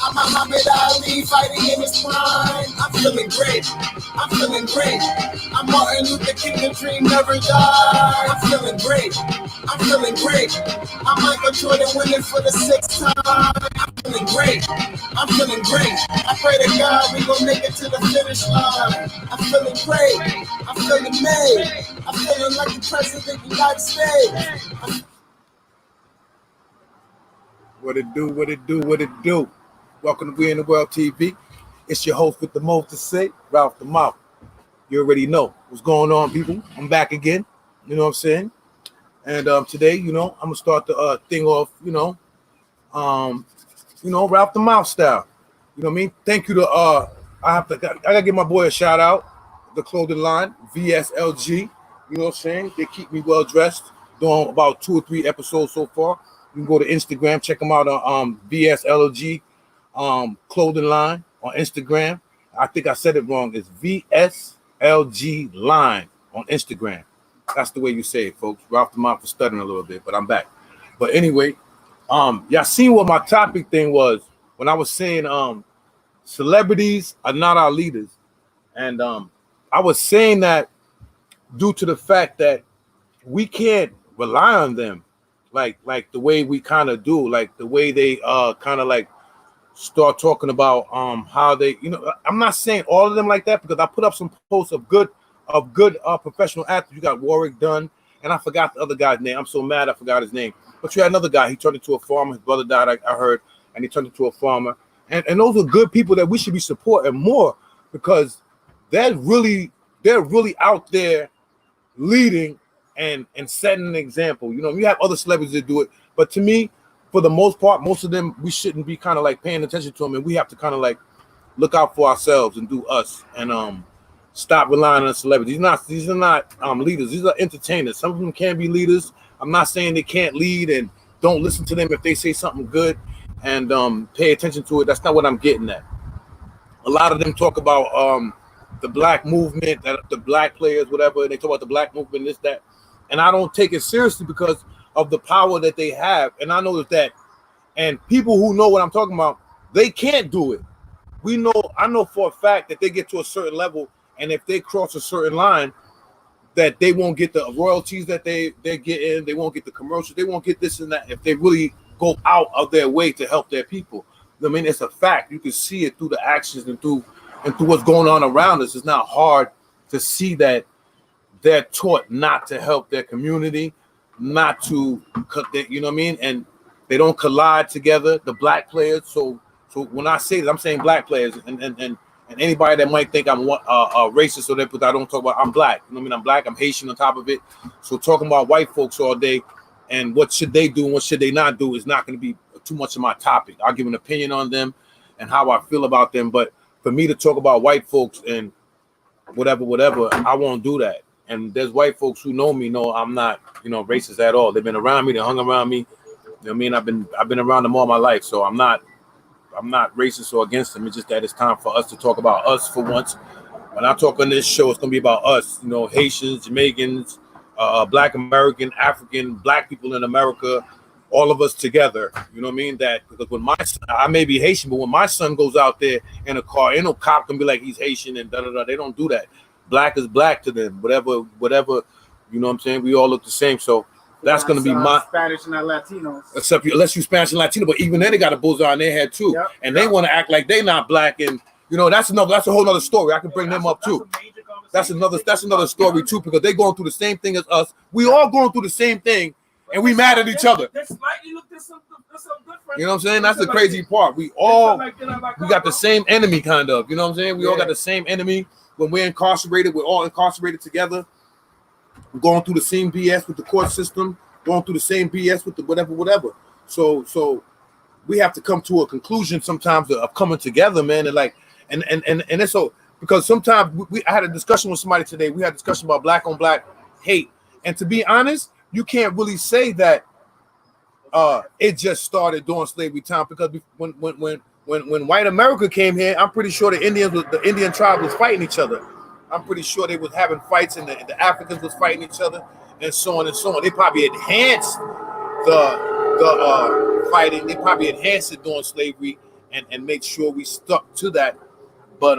I'm Muhammad Ali fighting in his prime. I'm feeling great. I'm feeling great. I'm Martin Luther King, the dream never died. I'm feeling great. I'm feeling great. I'm Michael Jordan winning for the 6th time. I'm feeling great. I'm feeling great. I pray to God we gon' make it to the finish line. I'm feeling great. I'm feeling made. I'm feeling like the president of the United States. What it do, what it do, what it do. Welcome to We in the World TV. It's your host with the most to say, RALPHDAMOUTH. You already know what's going on, people. I'm back again. You know what I'm saying? And today, I'm gonna start the thing off, RALPHDAMOUTH style. You know what I mean? Thank you to I gotta give my boy a shout out. The clothing line, VSLG. You know what I'm saying? They keep me well dressed. Doing about 2 or 3 episodes so far. You can go to Instagram, check them out on VSLG clothing line on Instagram. I think I said it wrong. It's VSLG line on Instagram. That's the way you say it, folks. RALPHDAMOUTH for stuttering a little bit, but I'm back. But anyway, y'all seen what my topic thing was when I was saying celebrities are not our leaders. And I was saying that due to the fact that we can't rely on them like the way we kind of do, like the way they kind of like start talking about how they, I'm not saying all of them like that, because I put up some posts of good professional athletes. You got Warwick Dunn, and I forgot the other guy's name. I'm so mad I forgot his name. But you had another guy, he turned into a farmer. His brother died, I heard, and he turned into a farmer. And those are good people that we should be supporting more, because they're really out there leading and setting an example. You have other celebrities that do it, but to me, for the most part, most of them, we shouldn't be kind of like paying attention to them, and we have to kind of like look out for ourselves and do us, and stop relying on celebrities. These are not leaders. These are entertainers. Some of them can be leaders. I'm not saying they can't lead, and don't listen to them if they say something good, and pay attention to it. That's not what I'm getting at. A lot of them talk about the black movement, that the black players, whatever. They talk about the black movement, this, that. And I don't take it seriously because of the power that they have. And I know that, and people who know what I'm talking about, they can't do it. I know for a fact that they get to a certain level, and if they cross a certain line, that they won't get the royalties that they're getting, they won't get the commercials, they won't get this and that if they really go out of their way to help their people. I mean, it's a fact. You can see it through the actions and through what's going on around us. It's not hard to see that they're taught not to help their community, not to, you know what I mean? And they don't collide together, the black players. So when I say that, I'm saying black players, and anybody that might think I'm racist or that, but I don't talk about, I'm black. You know what I mean? I'm black, I'm Haitian on top of it. So talking about white folks all day and what should they do and what should they not do is not going to be too much of my topic. I'll give an opinion on them and how I feel about them. But for me to talk about white folks and whatever, I won't do that. And there's white folks who know me, know I'm not, racist at all. They've been around me, they hung around me. You know what I mean? I've been around them all my life, so I'm not racist or against them. It's just that it's time for us to talk about us for once. When I talk on this show, it's gonna be about us, Haitians, Jamaicans, Black American, African, Black people in America, all of us together. You know what I mean? That because when I may be Haitian, but when my son goes out there in a car, ain't no cop can be like he's Haitian and da-da-da. They don't do that. Black is black to them. Whatever, you know what I'm saying? We all look the same. So that's going to be my Spanish and not Latinos. Except unless you Spanish and Latino, but even then they got a bullseye on their head too. Yep. And they want to act like they not black, and that's a whole other story. I can bring them up too. That's another story too, because they going through the same thing as us. We all going through the same thing, and we mad at each other. You know what I'm saying? That's the crazy part. We got the same enemy, kind of. You know what I'm saying? We all got the same enemy. When we're incarcerated, we're all incarcerated together. We're going through the same BS with the court system, going through the same BS with the whatever. So we have to come to a conclusion sometimes of coming together, man. And it's so, because sometimes I had a discussion with somebody today. We had a discussion about black on black hate. And to be honest, you can't really say that it just started during slavery time, because when white America came here, I'm pretty sure the Indian tribe was fighting each other. I'm pretty sure they was having fights, and the Africans was fighting each other, and so on and so on. They probably enhanced the fighting. They probably enhanced it during slavery, and make sure we stuck to that. But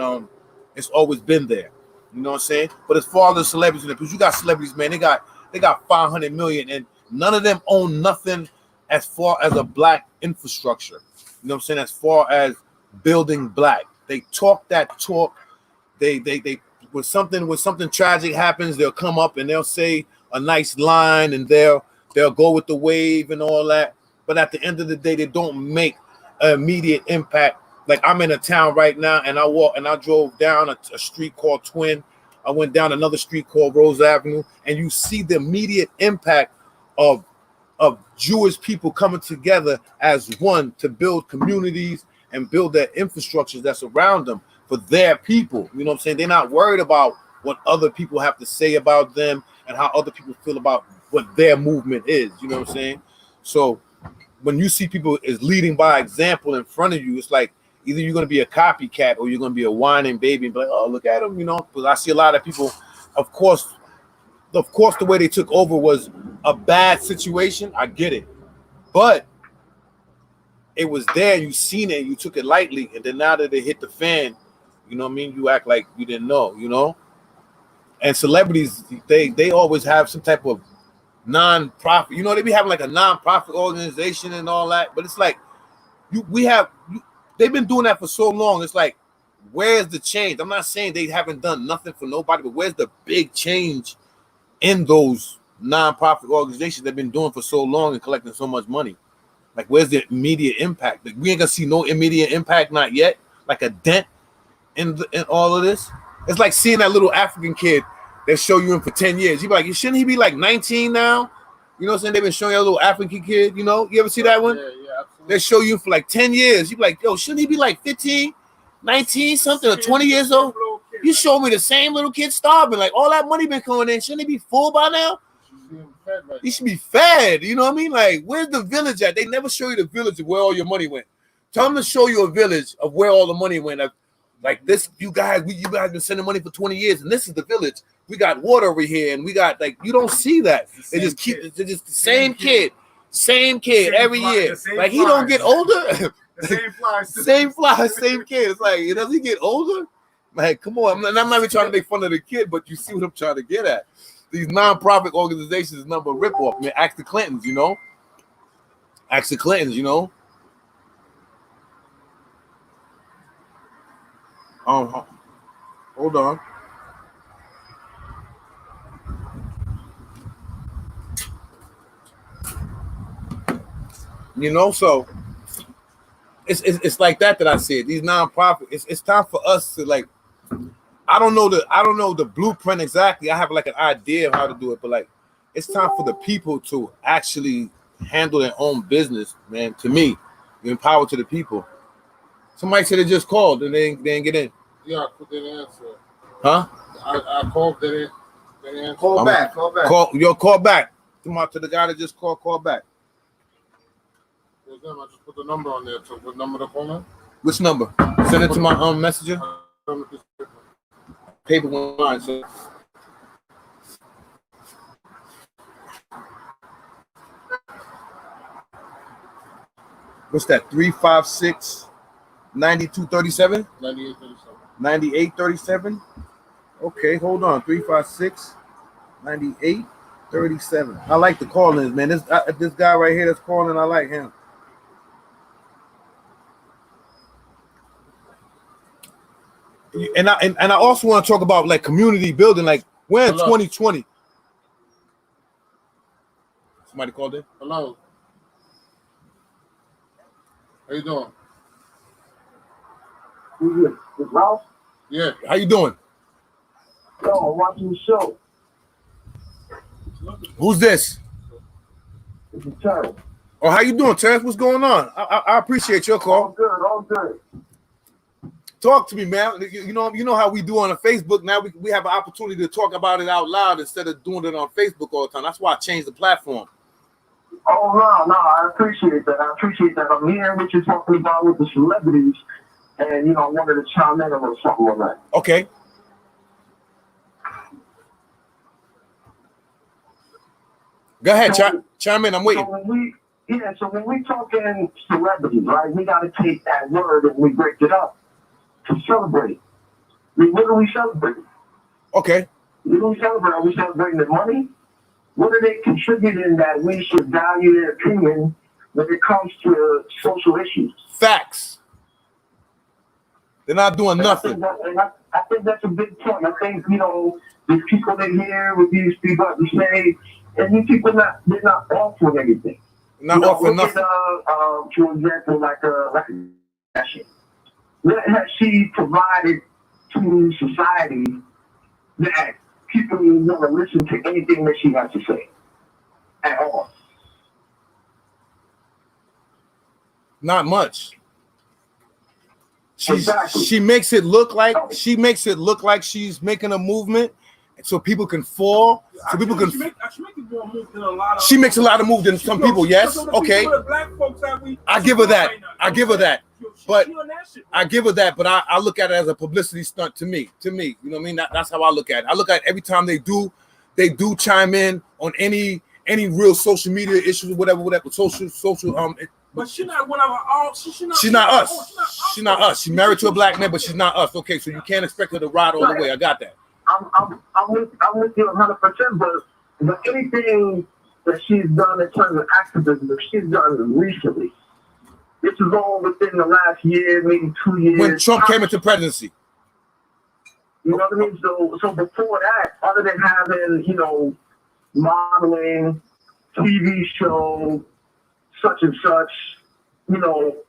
it's always been there. You know what I'm saying? But as far as the celebrities, because you got celebrities, man, they got 500 million, and none of them own nothing as far as a black infrastructure. You know what I'm saying? As far as building black, they talk that talk. They when something tragic happens, they'll come up and they'll say a nice line, and they'll go with the wave and all that. But at the end of the day, they don't make an immediate impact. Like I'm in a town right now, and I drove down a street called Twin. I went down another street called Rose Avenue, and you see the immediate impact of Jewish people coming together as one to build communities and build their infrastructures that's around them for their people. You know what I'm saying? They're not worried about what other people have to say about them and how other people feel about what their movement is. You know what I'm saying? So when you see people is leading by example in front of you, it's like either you're going to be a copycat or you're going to be a whining baby and be like, oh, look at them, you know? Because I see a lot of people, of course, the way they took over was a bad situation. I get it. But it was there, you seen it, you took it lightly, and then now that it hit the fan, you know what I mean? You act like you didn't know, you know? And celebrities, they always have some type of non-profit, you know, they be having like a non-profit organization and all that, but it's like they've been doing that for so long. It's like, where's the change? I'm not saying they haven't done nothing for nobody, but where's the big change in those non-profit organizations they've been doing for so long and collecting so much money? Like, where's the immediate impact? Like, we ain't gonna see no immediate impact, not yet. Like a dent in all of this. It's like seeing that little African kid that show you him for 10 years. You be like, shouldn't he be like 19 now? You know what I'm saying? They've been showing you a little African kid, you know? You ever see that one? Yeah, absolutely. They show you for like 10 years. You be like, yo, shouldn't he be like 15, 19, something, or 20 years old? You show me the same little kid starving. Like, all that money been coming in. Shouldn't he be full by now? He should be fed. You know what I mean? Like, where's the village at? They never show you the village of where all your money went. Tell them to show you a village of where all the money went. Like this, you guys been sending money for 20 years, and this is the village. We got water over here, and we got, like, you don't see that. They just keep it's just the same kid every year. Like, he don't get older. Same kid. It's like, does he get older? Like, come on. I'm not even trying to make fun of the kid, but you see what I'm trying to get at. These non-profit organizations is number rip-off. I mean, ask the Clintons, you know? Hold on. You know, so it's like that I see it. These non-profit, it's time for us to, like, I don't know the blueprint exactly. I have like an idea of how to do it, but like, it's time for the people to actually handle their own business, man. To me, empower to the people. Somebody said they just called and they didn't get in. Yeah, I didn't answer. Huh? I called, they didn't answer. Call back. Call back. To the guy that just call back. I just put the number on there. So what number to call in? Which number? Send it to my messenger. Paper one, so. What's that? 356 9237? 9837. Okay, hold on. 356 9837. I like the call-ins, man. This guy right here that's calling, I like him. And I also want to talk about, like, community building. Like, we're in 2020. Somebody called in? Hello. How you doing? Who's this? This Ralph? Yeah. How you doing? Yo, I'm watching the show. Who's this? This is Terrence. Oh, how you doing, Terrence? What's going on? I appreciate your call. All good. Talk to me, man. You know how we do on a Facebook. Now we have an opportunity to talk about it out loud instead of doing it on Facebook all the time. That's why I changed the platform. Oh, no, I appreciate that. I'm hearing what you're talking about with the celebrities, and, I wanted to chime in on something on that. Okay. Go ahead, chime in. I'm waiting. So Yeah, so when we talking celebrities, right, we got to take that word and we break it up to celebrate. I mean, what are we celebrating? Okay. What are we celebrating? Are we celebrating the money? What are they contributing that we should value their opinion when it comes to social issues? Facts. They're not doing And nothing. I think that's a big point. I think, you know, there's people that hear what these people have to say, and these people they're not offering anything. Not offering look nothing. At, for example, like fashion. What has she provided to society that people want to listen to anything that she has to say at all? Not much. Exactly. She makes it look like she's making a movement, so people can fall. So people can. She makes a lot of moves than some people. Yes, okay. I give her that. I give her that. But I give her that. But I look at it as a publicity stunt. To me, you know what I mean. That's how I look at it. I look at it every time they do chime in on any real social media issues, whatever. Social. But she's not one of our. She's not us. She's not us. She's married to a black man, but she's not us. Okay, so you can't expect her to ride all the way. I got that. I'm with you 100%. But anything that she's done in terms of activism, that she's done recently, this is all within the last year, maybe 2 years. When Trump came into presidency. You know what I mean? So before that, other than having modeling, TV show, such and such,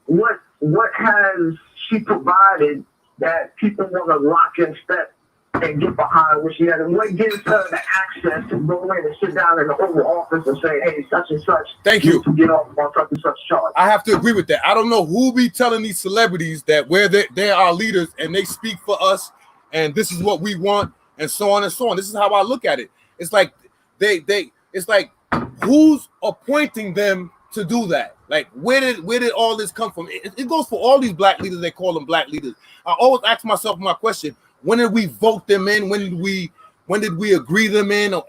what has she provided that people want to lock in step and get behind what she has, and what gives her the access to go in and sit down in the Oval Office and say, hey, such and such, thank you, to get off on such and such charge? I have to agree with that. I don't know who be telling these celebrities that they are leaders and they speak for us and this is what we want and so on and so on. This is how I look at it. It's like it's like who's appointing them to do that? Like where did all this come from? It goes for all these black leaders. They call them black leaders. I always ask myself my question: when did we vote them in? When did we agree them in, or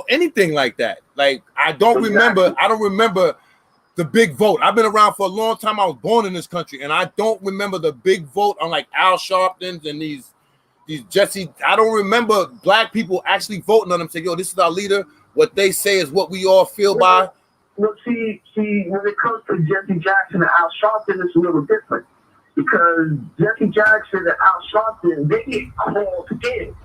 anything like that? Like I don't remember the big vote. I've been around for a long time. I was born in this country, and I don't remember the big vote on like Al Sharpton's and these Jesse. I don't remember black people actually voting on them. Say, yo, this is our leader. What they say is what we all feel by. Well, see, when it comes to Jesse Jackson and Al Sharpton, it's a little different because Jesse Jackson and Al Sharpton, they get called in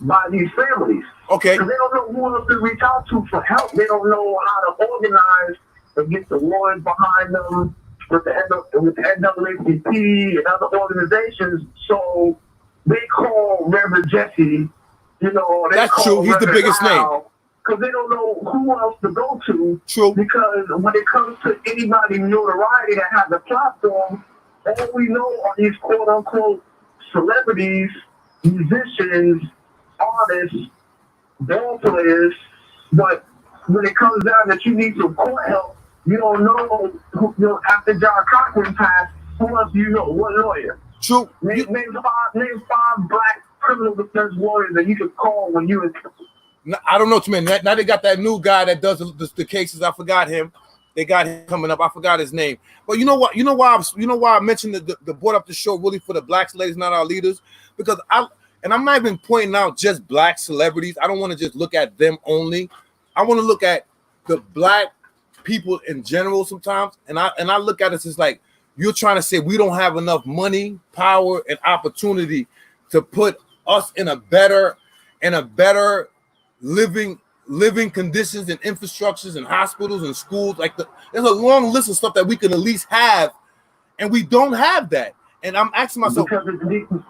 by these families. Okay. Because they don't know who else to reach out to for help. They don't know how to organize and get the lawyers behind them with the NAACP and other organizations. So they call Reverend Jesse, That's true. He's the biggest name. Because they don't know who else to go to. True. Because when it comes to anybody notoriety that has a platform, all we know are these quote-unquote celebrities, musicians, artists, ball players. But when it comes down that you need some court help, you don't know who, after John Cochran passed, who else do you know? What lawyer? True. Name five black criminal defense lawyers that you could call when you were. I don't know, man. Now they got that new guy that does the cases. I forgot him. They got him coming up. I forgot his name. But you know what? You know why I mentioned the brought up the show really for the black ladies, not our leaders, because I'm not even pointing out just black celebrities. I don't want to just look at them only. I want to look at the black people in general sometimes. And I look at it as like you're trying to say we don't have enough money, power, and opportunity to put us in a better living conditions and infrastructures and hospitals and schools. There's a long list of stuff that we can at least have, and we don't have that. And I'm asking myself, because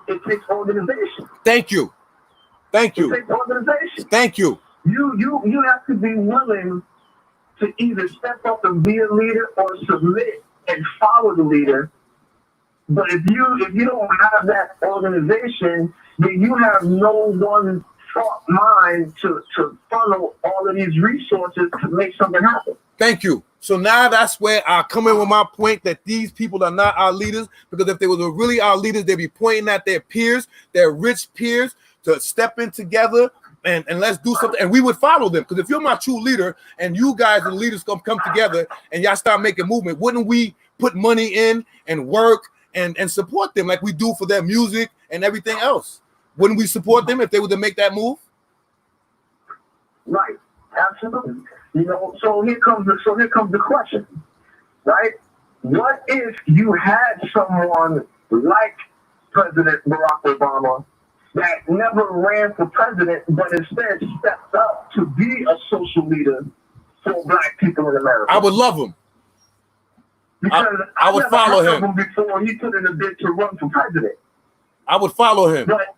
it takes organization. Thank you. It takes organization. Thank you. You have to be willing to either step up and be a leader or submit and follow the leader. But if you don't have that organization, then you have no one thought mind to funnel all of these resources to make something happen. Thank you. So now that's where I come in with my point that these people are not our leaders, because if they were really our leaders, they'd be pointing at their peers, their rich peers, to step in together and let's do something, and we would follow them. Because if you're my true leader and you guys and leaders come together and y'all start making movement, wouldn't we put money in and work and support them like we do for their music and everything else? Wouldn't we support them if they were to make that move? Right, absolutely. You know, so here comes the question, right? What if you had someone like President Barack Obama that never ran for president, but instead stepped up to be a social leader for Black people in America? I would love him. Because I would follow him before he put in a bid to run for president. I would follow him. But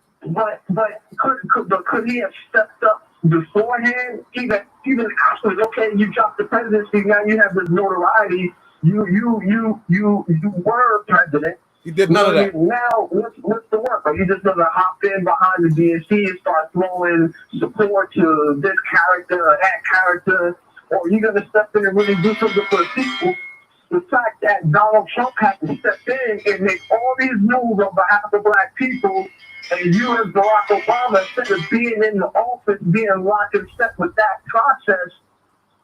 could he have stepped up beforehand? Even after, okay, you dropped the presidency, now you have this notoriety. You were president. He did none of that. Now, what's the work? Are you just gonna hop in behind the DNC and start throwing support to this character or that character, or are you gonna step in and really do something for the people? The fact that Donald Trump had to step in and make all these moves on behalf of Black people, and you as Barack Obama, instead of being in the office, being locked in step with that process,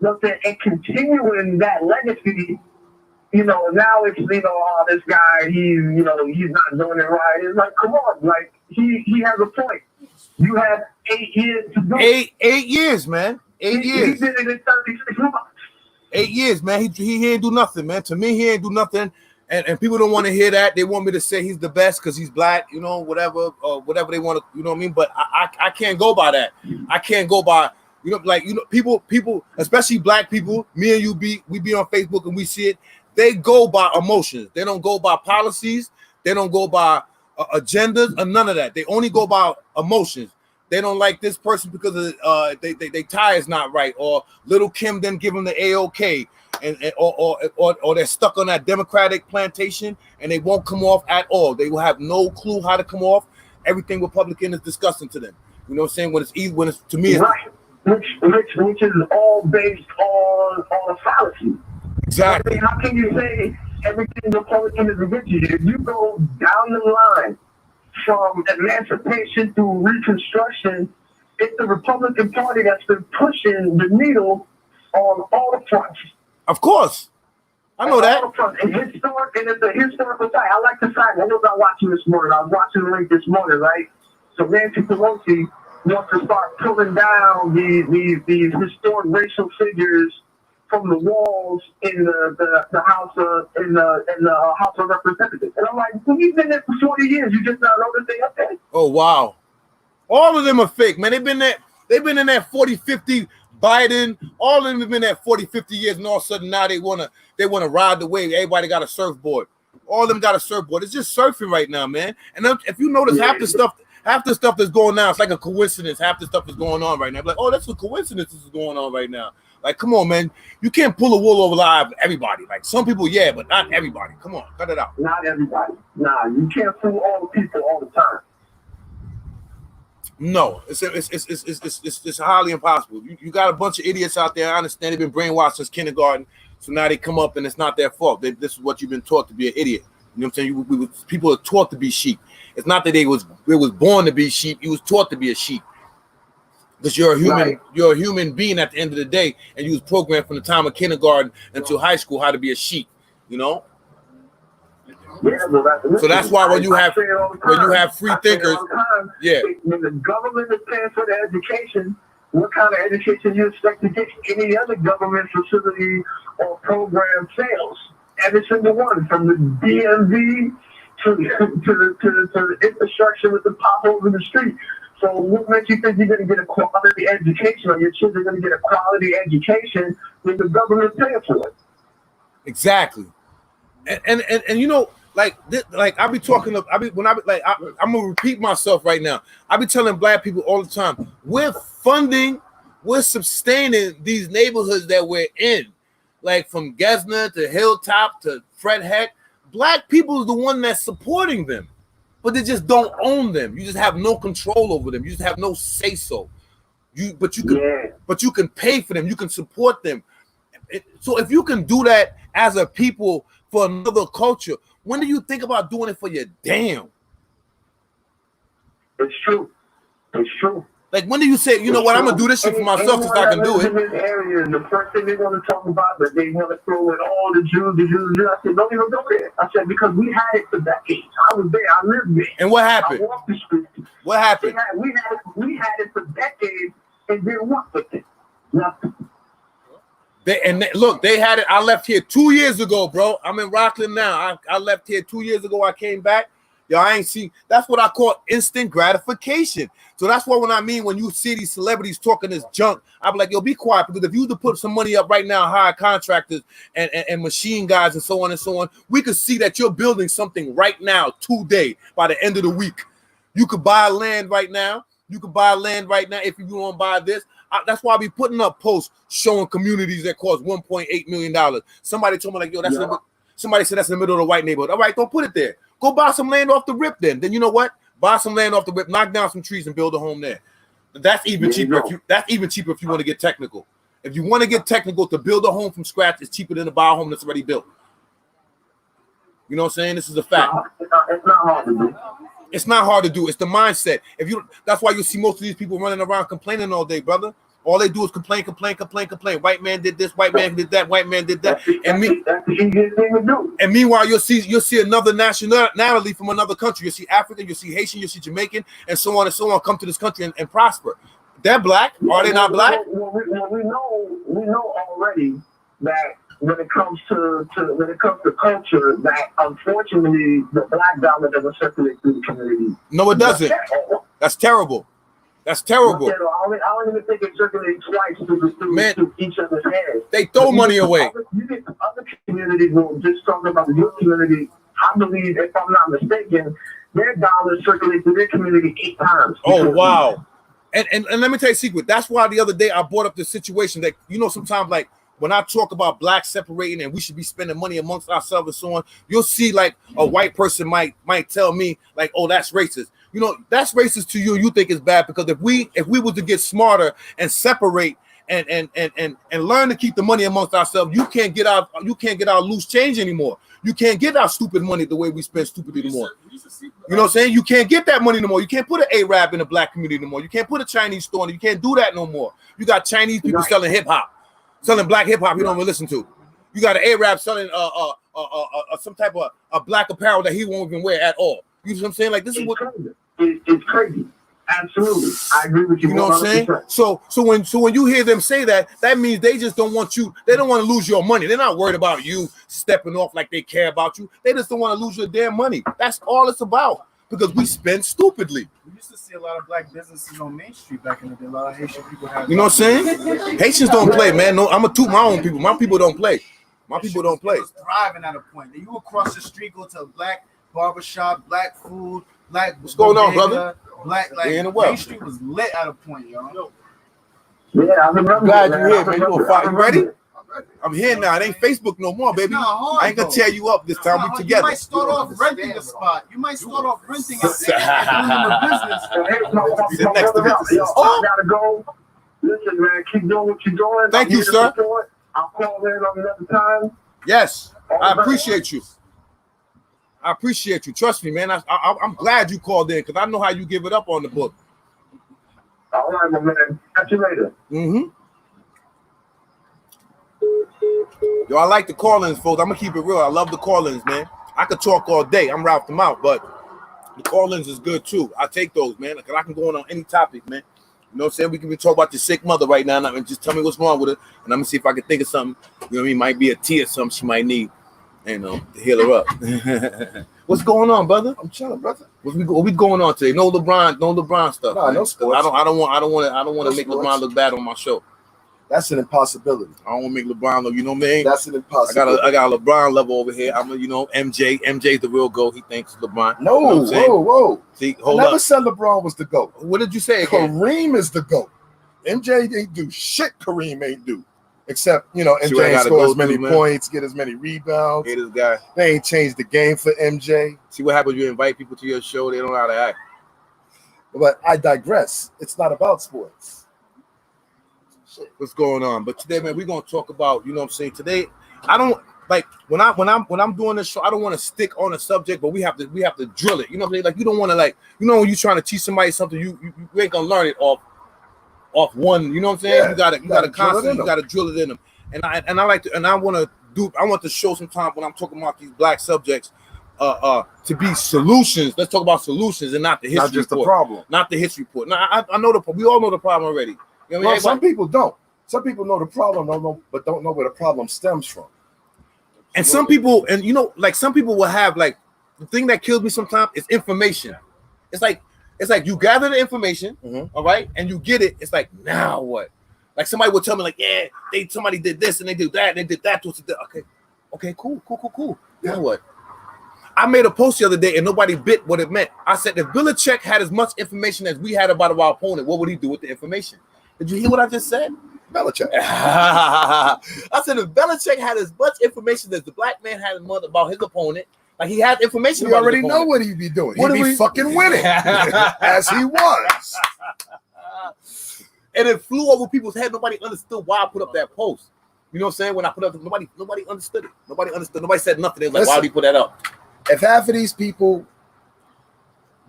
and continuing that legacy, you know, now it's, you know, oh, this guy, he's not doing it right. It's like, come on, like, he has a point. You have 8 years to do it. 8 years, man. 8 years. He did it in 36 months. 8 years, man. He ain't do nothing, man. To me, he ain't do nothing. And people don't want to hear that. They want me to say he's the best because he's Black, you know, whatever they want to, you know what I mean? But I can't go by that. I can't go by, you know, like, you know, people, especially Black people, me and you we be on Facebook and we see it. They go by emotions. They don't go by policies. They don't go by agendas or none of that. They only go by emotions. They don't like this person because of they tie is not right, or Little Kim didn't give them the AOK, or they're stuck on that Democratic plantation and they won't come off at all. They will have no clue how to come off. Everything Republican is disgusting to them. You know what I'm saying? When it's to me, it's right. Which is all based on a fallacy. Exactly. I mean, how can you say everything Republican is against you? If you go down the line from emancipation through Reconstruction, it's the Republican Party that's been pushing the needle on all the fronts. Of course. I know that. And it's a historical fact. I like the fact, what was I watching this morning? I was watching the link this morning, right? So Nancy Pelosi wants to start pulling down these historic racial figures from the walls in the House of House of Representatives. And I'm like, well, you've been there for 40 years. You just not know that they up there. Oh wow. All of them are fake, man. They've been in there 40, 50, Biden, all of them have been there 40, 50 years, and all of a sudden now they wanna ride the wave. Everybody got a surfboard. All of them got a surfboard. It's just surfing right now, man. And if you notice half the stuff that's going on, it's like a coincidence. Half the stuff is going on right now. Like, oh, that's a coincidence is going on right now. Like, come on, man. You can't pull a wool over the eye of everybody. Like, some people, yeah, but not everybody. Come on, cut it out. Not everybody. Nah, you can't fool all the people all the time. No, it's highly impossible. You got a bunch of idiots out there. I understand they've been brainwashed since kindergarten, so now they come up and it's not their fault. This is what you've been taught to be an idiot. You know what I'm saying? People are taught to be sheep. It's not that they was born to be sheep. You was taught to be a sheep. Because you're a human, right. You're a human being at the end of the day, and you was programmed from the time of kindergarten until high school how to be a sheep, you know. Yeah, so that's why when you have free thinkers, yeah. When the government is paying for the education, what kind of education you expect to get any other government facility or program fails? Every single one, from the DMV to the infrastructure with the potholes in the street. So what makes you think you're going to get a quality education, or your children are going to get a quality education when the government paying for it? Exactly. And you know, I'm gonna repeat myself right now. I be telling Black people all the time, we're sustaining these neighborhoods that we're in, like from Gesner to Hilltop to Fred Heck. Black people is the one that's supporting them. But they just don't own them. You just have no control over them. You just have no say so. But you can pay for them. You can support them. So if you can do that as a people for another culture, when do you think about doing it for your damn? It's true. It's true. Like, when do you say, you know what, I'm gonna do this shit for myself because I can do it? In this area, the first thing they're going to talk about that they want to throw in all the Jews. I said, don't even go there. I said, because we had it for decades. I was there. I lived there. And what happened? I walked the streets. What happened? We had it for decades and didn't work with it. Nothing. Look, they had it. I left here 2 years ago, bro. I'm in Rockland now. I left here 2 years ago. I came back. Yo, I ain't seen. That's what I call instant gratification. So that's what when you see these celebrities talking this junk, I'm like, yo, be quiet, because if you were to put some money up right now, hire contractors and machine guys and so on, we could see that you're building something right now, today, by the end of the week. You could buy land right now. If you want to buy this. That's why I be putting up posts showing communities that cost $1.8 million. Somebody told me, like, yo, somebody said that's in the middle of the white neighborhood. All right, don't put it there. Go buy some land off the rip then. Then you know what? Buy some land off the rip, knock down some trees and build a home there. That's even cheaper. That's even cheaper if you want to get technical. If you want to get technical, to build a home from scratch is cheaper than to buy a home that's already built. You know what I'm saying? This is a fact. It's not hard to do. It's not hard to do. It's the mindset. That's why you see most of these people running around complaining all day, brother. All they do is complain. White man did this, white man did that, white man did that. That's the easiest thing to do. And meanwhile, you'll see another nationality from another country. You'll see African, you'll see Haitian, you'll see Jamaican, and so on, come to this country and prosper. They're black. Are they not black? We know already that when it comes to culture, that unfortunately the black dollar doesn't circulate through the community. No, it doesn't. That's terrible. That's terrible. I don't even think it circulates twice through each other's hands. They throw money away. Other communities will just talk about the your community. I believe, if I'm not mistaken, their dollars circulate through their community 8 times. Oh, wow. And let me tell you a secret. That's why the other day I brought up this situation that, sometimes, like, when I talk about blacks separating and we should be spending money amongst ourselves and so on, you'll see, like, a white person might tell me, like, oh, that's racist. That's racist to you. You think it's bad because if we were to get smarter and separate and learn to keep the money amongst ourselves, you can't get our loose change anymore. You can't get our stupid money the way we spend stupidly anymore. You know what I'm saying? You can't get that money no more. You can't put an Arab in a black community no more. You can't put a Chinese store in. You can't do that no more. You got Chinese people selling hip hop, selling black hip hop. You don't even listen to. You got an Arab selling some type of a black apparel that he won't even wear at all. You know what I'm saying? Like, this is what it's crazy. Absolutely, I agree with you. You know what I'm saying? So when you hear them say that, that means they just don't want you. They don't want to lose your money. They're not worried about you stepping off like they care about you. They just don't want to lose your damn money. That's all it's about. Because we spend stupidly. We used to see a lot of black businesses on Main Street back in the day. A lot of Haitian people have. You know what I'm saying? Haitians don't play, man. No, I'm gonna toot my own people. My people don't play. My people don't play. Thriving at a point. You will cross the street, go to a black barbershop, black food, black. What's going on, brother? Black, like, Main Street was lit at a point, yo. Yeah, I remember. Glad you're here, man. You ready? I'm here now. It ain't Facebook no more, baby. Hard, I ain't gonna tear you up this time. We together. You might start off renting a spot. You might start off renting a business. Sit next to me. I gotta go. Listen, man, keep doing what you're doing. Thank you, sir. I'll call in on another time. Yes, I appreciate you. I appreciate you. Trust me, man. I'm glad you called in because I know how you give it up on the book. All right, my man. Catch you later. Mm-hmm. Yo, I like the call-ins, folks. I'm gonna keep it real. I love the call-ins, man. I could talk all day. I'm RALPHDAMOUTH, but the call-ins is good too. I take those, man, because I can go on any topic, man. You know what I'm saying? We can be talking about your sick mother right now, and just tell me what's wrong with her, and I'm gonna see if I can think of something. You know what I mean? Might be a tea or something she might need, to heal her up. What's going on, brother? I'm chilling, brother. What we going on today? No LeBron stuff. Nah, no sports. I don't want to make sports. LeBron look bad on my show. That's an impossibility. I don't want to make LeBron look, you know what I mean? That's an impossibility. I got a LeBron level over here. I'm MJ. MJ's the real GOAT. He thinks LeBron. No, you know whoa. See, I hold never up. said LeBron was the GOAT. What did you say again? Kareem is the GOAT. MJ ain't do shit Kareem ain't do. Except, MJ ain't score as many points, get as many rebounds. Hey, this guy. They ain't changed the game for MJ. See what happens when you invite people to your show, they don't know how to act. But I digress. It's not about sports. What's going on? But today, man, we're gonna talk about, you know what I'm saying? Today, I don't like when I'm doing this show, I don't want to stick on a subject, but we have to drill it. You know what I'm saying? Like, you don't want to, like, when you're trying to teach somebody something, you ain't gonna learn it off off one. You know what I'm saying? Yeah, you gotta drill it constantly, in you them. gotta drill it in them. And I like to, and I want to show some time when I'm talking about these black subjects, to be solutions. Let's talk about solutions and not the history Not just report. the problem. Not the history report. Now I know we all know the problem already. You know what I mean? Some people don't. Some people know the problem, but don't know where the problem stems from. And some people, and you know, like some people will have like the thing that kills me sometimes is information. It's like you gather the information, all right, and you get it. It's like, now what? Like somebody will tell me, like, yeah, somebody did this and they did that and they did that. Okay, cool. Yeah. Now what? I made a post the other day and nobody bit what it meant. I said, if Belichick had as much information as we had about our opponent, what would he do with the information? Did you hear what I just said? Belichick. I said, if Belichick had as much information as the black man had about his opponent, like he had information We about already his know opponent. what he'd be doing. What He'd do be we- fucking winning as he was. And it flew over people's head. Nobody understood why I put up that post. You know what I'm saying? When I put up, nobody understood it. Nobody understood. Nobody said nothing. They was like, why did he put that up? If half of these people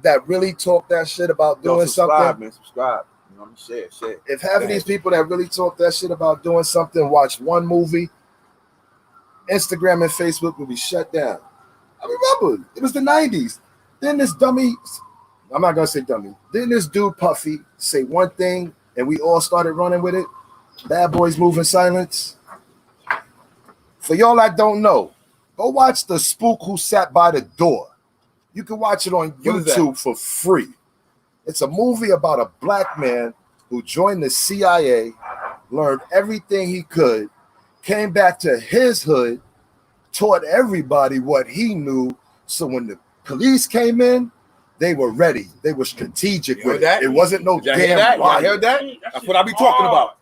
that really talk that shit about doing something, man, subscribe. You know what I mean? Share. if half of these people that really talk that shit about doing something watch one movie, Instagram and Facebook will be shut down. I remember it was the 90s. Then this dummy, I'm not gonna say dummy, then this dude Puffy say one thing and we all started running with it. Bad Boys Move in Silence. For y'all that don't know, go watch The Spook Who Sat by the Door. You can watch it on What is that? YouTube for free. It's a movie about a black man who joined the CIA, learned everything he could, came back to his hood, taught everybody what he knew. So when the police came in, they were ready. They were strategic with it. It wasn't no Did y'all hear that? damn Y'all riot. heard that? That's what I be talking about.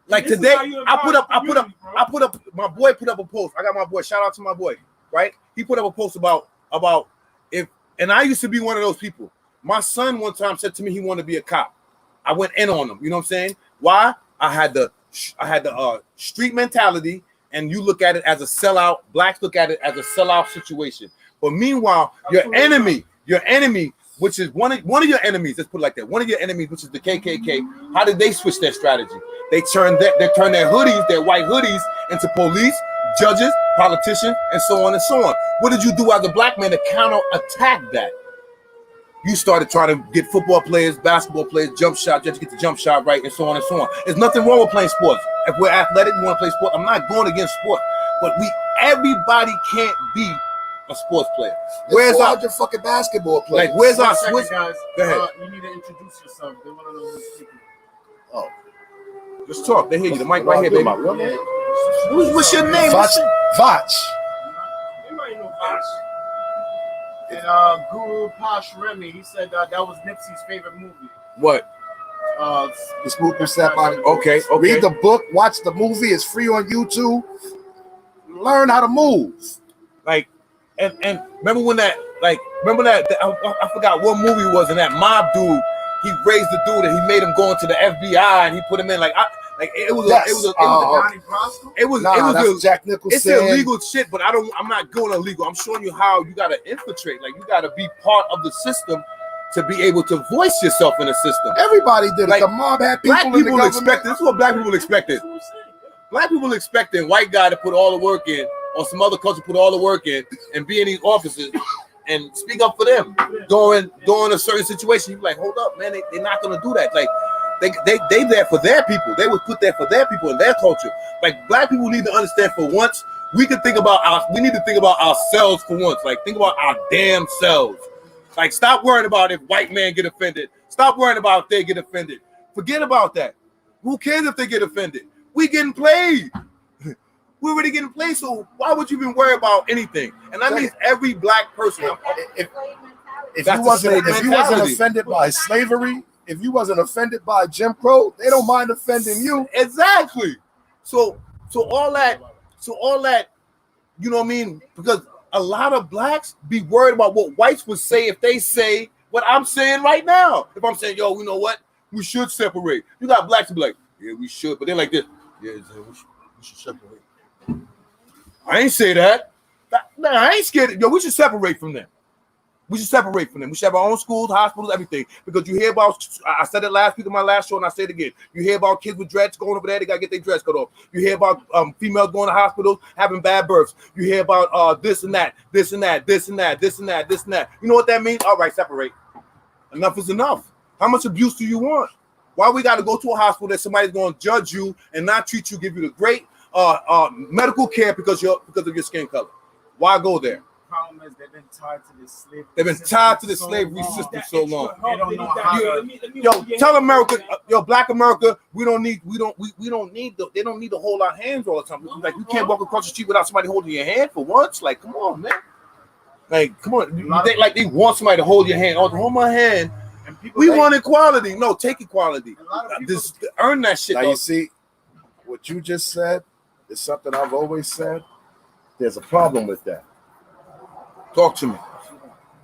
Like This is today, how you I put empower up, my boy put up a post. I got my boy, shout out to my boy, right? He put up a post about if, and I used to be one of those people. My son one time said to me he wanted to be a cop. I went in on him. You know what I'm saying? Why? I had the street mentality, and you look at it as a sellout. Blacks look at it as a sellout situation. But meanwhile, your enemy, which is one of your enemies, let's put it like that. One of your enemies, which is the KKK. How did they switch their strategy? They turned their hoodies, their white hoodies, into police, judges, politicians, and so on and so on. What did you do as a black man to counterattack that? You started trying to get football players, basketball players, jump shot, just to get the jump shot right, and so on and so on. There's nothing wrong with playing sports. If we're athletic, we want to play sport. I'm not going against sport, but everybody can't be a sports player. Where's our fucking basketball players? like? Where's our One second, switch? guys. Go ahead. You need to introduce yourself. They want to know who's speaking. Oh, Just talk. They hear you. The mic right here, baby. My real name? What's your name? Vach. Anybody know Fox? And Guru Posh Remy, he said that was Nipsey's favorite movie. What? The Spook Who Sat by the Door. Okay. Read the book, watch the movie. It's free on YouTube. Learn how to move. Like, and remember when that? I forgot what movie it was, and that mob dude, he raised the dude and he made him go into the FBI and he put him in it was That's Jack Nicholson. It's illegal shit, but I'm not going illegal. I'm showing you how you gotta infiltrate. Like you gotta be part of the system to be able to voice yourself in the system. Everybody did it. Like, The mob had people Black in the people government. expected. This is what black people expected. Black people expecting white guy to put all the work in, or some other culture put all the work in, and be in these offices and speak up for them during a certain situation. You're like, hold up, man, they're not gonna do that. Like they there for their people. They was put there for their people and their culture. Like black people need to understand for once we need to think about ourselves for once. Like think about our damn selves. Like stop worrying about if white men get offended. Stop worrying about if they get offended. Forget about that. Who cares if they get offended? We getting played. We're already getting played. So why would you even worry about anything? And that means every black person. If you wasn't offended by slavery, if you wasn't offended by Jim Crow, they don't mind offending you. Exactly. So all that, you know what I mean? Because a lot of blacks be worried about what whites would say if they say what I'm saying right now. If I'm saying, yo, you know what? We should separate. You got blacks to be like, yeah, we should. But they're like this. Yeah, we should separate. I ain't say that. Nah, I ain't scared. Yo, we should separate from them. We should separate from them. We should have our own schools, hospitals, everything. Because you hear about, I said it last week in my last show, and I say it again. You hear about kids with dreads going over there, they got to get their dreads cut off. You hear about females going to hospitals, having bad births. You hear about this and that, this and that, this and that, this and that, this and that. You know what that means? All right, separate. Enough is enough. How much abuse do you want? Why we got to go to a hospital that somebody's going to judge you and not treat you, give you the great medical care because of your skin color? Why go there? Problem is they've been tied to this slavery. They've been tied to the slavery system so long. They don't know how to. Yo, tell America, yo, Black America, they don't need to hold our hands all the time. Like, you can't walk across the street without somebody holding your hand for once. Like, come on, man. Like, come on. You think like they want somebody to hold your hand? Oh, hold my hand. We want equality. No, take equality. Just earn that shit. Now you see, what you just said is something I've always said. There's a problem with that. Talk to me.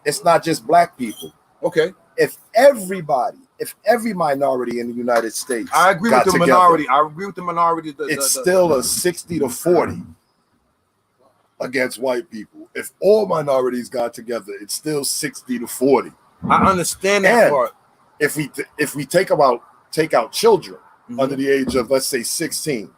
It's not just black people. Okay. If every minority in the United States, I agree with the together, minority. I agree with the minority. It's still a 60-40 against white people. If all minorities got together, it's still 60-40. I understand that And part. If we take out children under the age of, let's say, 16,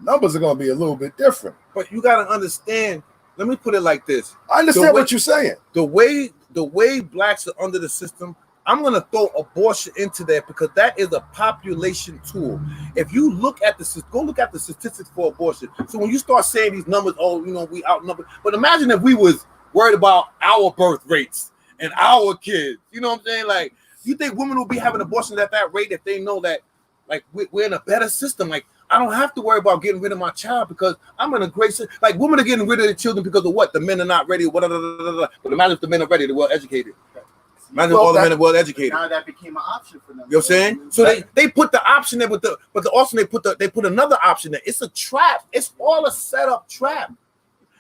numbers are going to be a little bit different. But you got to understand. Let me put it like this. I understand what you're saying. The way blacks are under the system, I'm going to throw abortion into there because that is a population tool. If you look at the statistics for abortion. So when you start saying these numbers, oh, you know, we outnumbered. But imagine if we was worried about our birth rates and our kids. You know what I'm saying? Like, you think women will be having abortions at that rate if they know that, like, we're in a better system? Like, I don't have to worry about getting rid of my child because I'm in a great system. Like, women are getting rid of their children because of what? The men are not ready. But imagine if the men are ready, they're well educated. Imagine if all the men are well educated. Now that became an option for them. You know what I'm saying? So they put the option there, but also they put another option there. It's a trap. It's all a setup trap.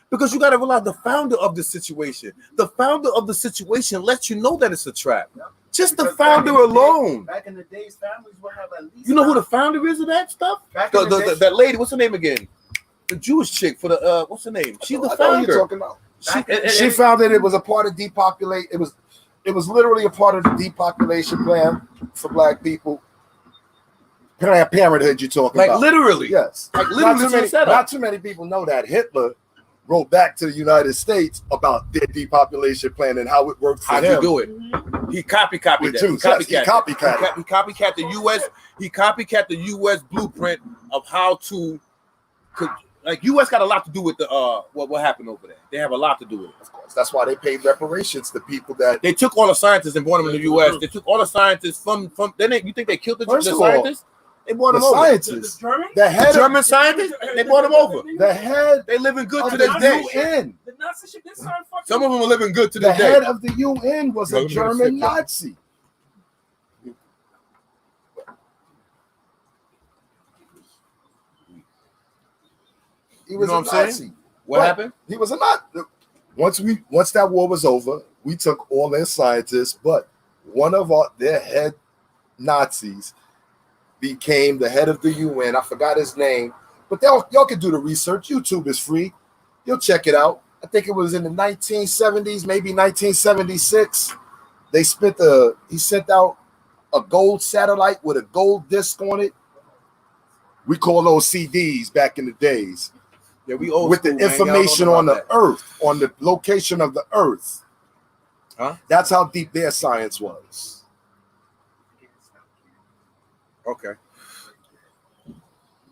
Because you got to realize the founder of the situation. The founder of the situation lets you know that it's a trap. Yeah. Just because the founder alone. Back in the days, families would have at least. You know who the founder is of that stuff? That lady, what's her name again? The Jewish chick for the what's her name? She's the founder. You're talking about. She founded it was a part of depopulate. It was literally a part of the depopulation plan for black people. Parenthood, you're talking about. Like literally. Yes. Like literally. Not too many people know that Hitler wrote back to the United States about their depopulation plan and how it worked for him. How'd you do it? He copycat that. He copycat the U.S. He copycat the U.S. blueprint of how to, like, U.S. got a lot to do with the what happened over there. They have a lot to do with it. Of course, that's why they paid reparations to people that they took all the scientists and brought them in the U.S. They took all the scientists from. You think they killed the scientists? They brought them over. Scientists. The German scientists, they brought them over. They living good to this day. UN. Some of them are living good to this day. The head of the UN was a German Nazi. He was a Nazi. What happened? He was a Nazi. Once that war was over, we took all their scientists, but one of their head Nazis became the head of the UN. I forgot his name, but y'all can do the research. YouTube is free. You'll check it out. I think it was in the 1970s, maybe 1976. He sent out a gold satellite with a gold disc on it. We call those CDs back in the days. Yeah, with the information on the Earth, on the location of the Earth. Huh? That's how deep their science was. Okay.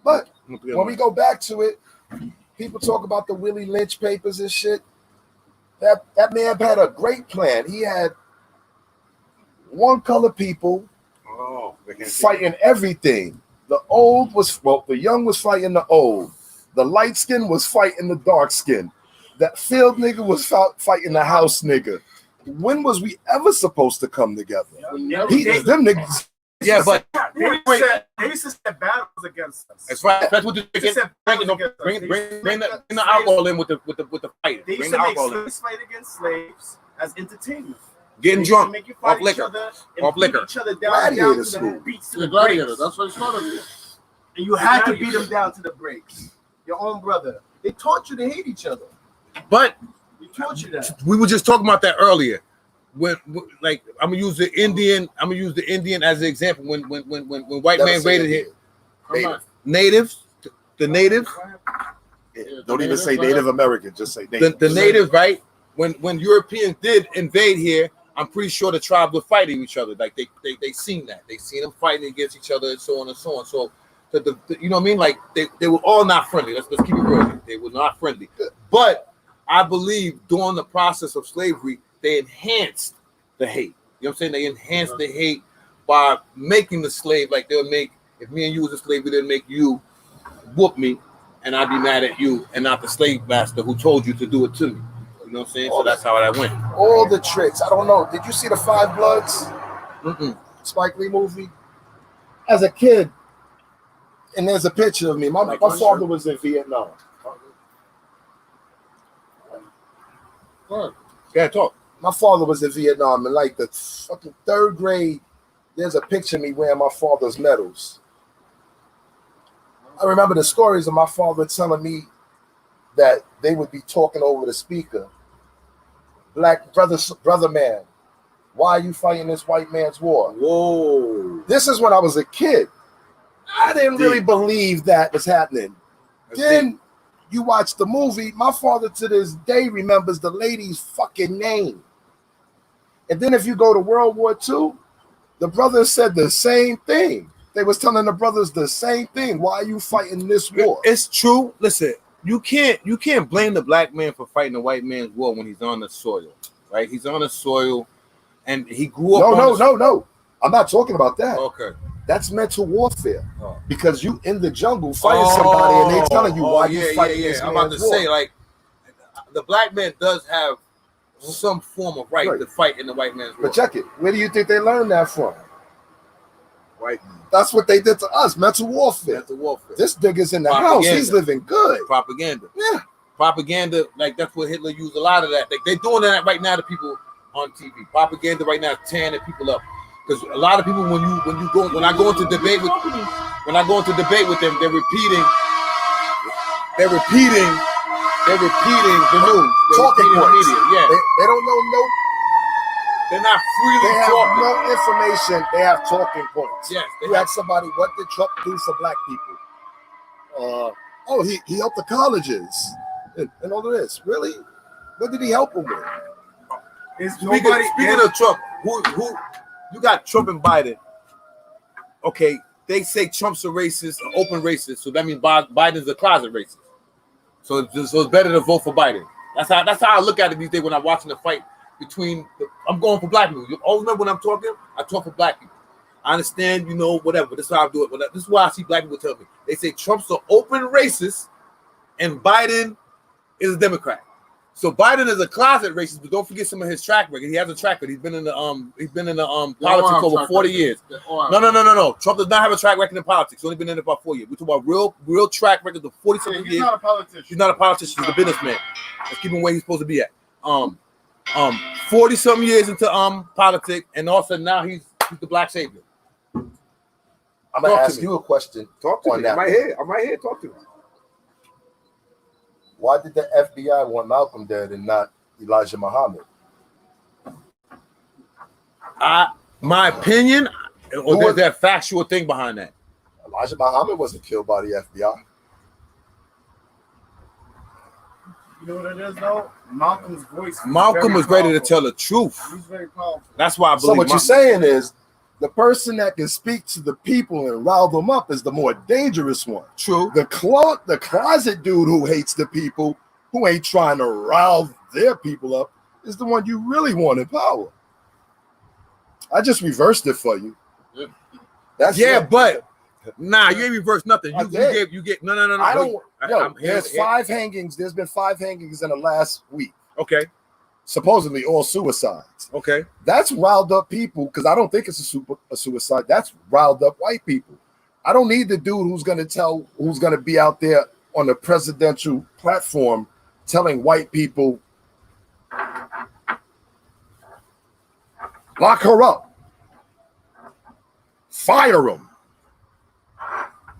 But when we go back to it, people talk about the Willie Lynch papers and shit. That man had a great plan. He had one color people fighting everything. The young was fighting the old. The light skin was fighting the dark skin. That field nigga was fighting the house nigga. When was we ever supposed to come together? Them niggas. Yeah, but they used to set battles against us. That's right. That's what you bring the alcohol in with the fight. They used to make slaves fight against slaves as entertainment. Getting drunk make you off fight liquor. Off liquor. Each other down to the beats. The gladiator. That's what it started with. And you had to beat them down to the breaks. Your own brother. They taught you to hate each other. But taught you that? We were just talking about that earlier. When like I'm gonna use the Indian as an example. When white Never man say raided Indian. here, Come on. natives, the natives, Don't even say Native American. Just say Native. the natives, right? When Europeans did invade here, I'm pretty sure the tribes were fighting each other. Like they seen that. They seen them fighting against each other and so on and so on. So the you know what I mean? Like they were all not friendly. Let's keep it real. They were not friendly. But I believe during the process of slavery, they enhanced the hate. You know what I'm saying? They enhanced the hate by making the slave, like they'll make, if me and you was a slave, they'll make you whoop me and I'd be mad at you and not the slave master who told you to do it to me. You know what I'm saying? So that's how that went. All the tricks. I don't know. Did you see the Five Bloods? Spike Lee movie? As a kid, and there's a picture of me. My father was in Vietnam. Yeah, talk. My father was in Vietnam in like the fucking 3rd grade. There's a picture of me wearing my father's medals. I remember the stories of my father telling me that they would be talking over the speaker. Black brother man, why are you fighting this white man's war? Whoa. This is when I was a kid. I didn't really believe that was happening. Then you watch the movie. My father to this day remembers the lady's fucking name. And then if you go to World War II, the brothers said the same thing. They was telling the brothers the same thing. Why are you fighting this war? It's true. Listen, you can't blame the black man for fighting the white man's war when he's on the soil, right? He's on the soil, and he grew up. No. I'm not talking about that. Okay. That's mental warfare. Because you in the jungle fighting somebody and they telling you why you fighting this I'm about to say, like, the black man does have some form of right to fight in the white man's war. But check it. Where do you think they learned that from? Right. That's what they did to us. Mental warfare. Mental warfare. This nigga's in the house. He's living good. Propaganda. Yeah. Propaganda, like that's what Hitler used a lot of that. Like they're doing that right now to people on TV. Propaganda right now is tearing the people up. Because a lot of people when I go into debate with them, they're repeating the news. Talking points. The media. Yeah. They don't know no. They're not freely They have talking. no information. They have talking points. Yes. You ask somebody, what did Trump do for black people? He helped the colleges and all of this. Really? What did he help them with? Speaking of Trump, who you got Trump and Biden. Okay, they say Trump's a racist, an open racist, so that means Biden's a closet racist. So it's better to vote for Biden. That's how I look at it these days when I'm watching the fight between. I'm going for black people. You always remember when I'm talking, I talk for black people. I understand, whatever. This is how I do it. This is why I see black people tell me. They say Trump's an open racist, and Biden is a Democrat. So Biden is a closet racist, but don't forget some of his track record. He has a track record. He's been in the politics over 40 years. No. Trump does not have a track record in politics. He's only been in it about 4 years. We're talking about real track record of 40-something years. He's not a politician. He's not a politician. He's a businessman. Let's keep him where he's supposed to be at. 40-something years into politics, and all of a sudden now he's the black savior. I'm gonna ask you a question. Talk to me. I'm right here. Talk to me. Why did the FBI want Malcolm dead and not Elijah Muhammad? My opinion, or there's that factual thing behind that. Elijah Muhammad wasn't killed by the FBI. You know what it is, though? Malcolm's voice. Malcolm was ready to tell the truth. He's very powerful. That's why I believe. So what you're saying is, the person that can speak to the people and rile them up is the more dangerous one. True. The closet dude who hates the people, who ain't trying to rile their people up, is the one you really want in power. I just reversed it for you. That's it. But nah, you ain't reversed nothing. I did. You get no. I don't. I'm there's 5 hangings. There's been 5 hangings in the last week. Okay. Supposedly all suicides. Okay. That's riled up people, because I don't think it's a suicide. That's riled up white people. I don't need the dude who's going to be out there on the presidential platform telling white people, lock her up, fire him.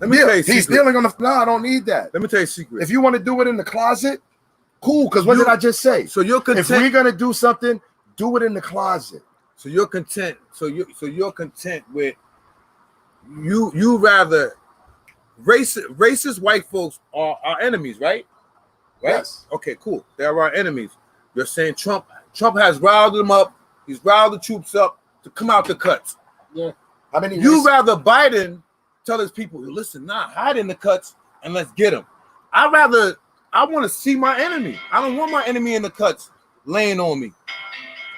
Let me tell you a he's secret. dealing on the. No, I don't need that. Let me tell you a secret. If you want to do it in the closet, Cool, because what did I just say? So you're If content. we're gonna do something, do it in the closet. So you're content. So you're content with you rather racist white folks are our enemies, right? Right? Yes. Okay, cool. They're our enemies. You're saying Trump has riled them up. He's riled the troops up to come out the cuts. Yeah. How many? You rather Biden tell his people, listen, hide in the cuts and let's get him. I want to see my enemy. I don't want my enemy in the cuts laying on me.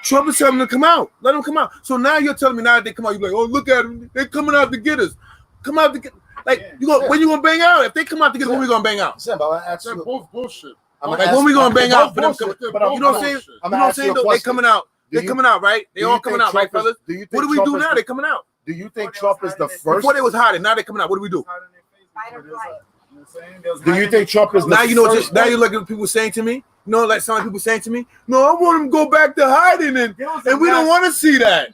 Trump is telling them to come out. Let them come out. So now you're telling me now that they come out, you're like, oh, look at them. They're coming out to get us. Come out to get when you gonna bang out? If they come out to get us, when we gonna bang out? Sam, I'm They're both bullshit. When we gonna bang out for them? bullshit. You know what I'm saying? You know what I'm saying? They coming out. They coming out, right? They all coming out, right, fellas? What do we do now? They coming out. Do you think Trump is the first? Before they was hiding, now they coming out. What do we do? Fight or flight. Do you think Trump is the Now you know. first? Now you look at people saying to me. You know, like some people saying to me, "No, I want them to go back to hiding," and we don't want to see that.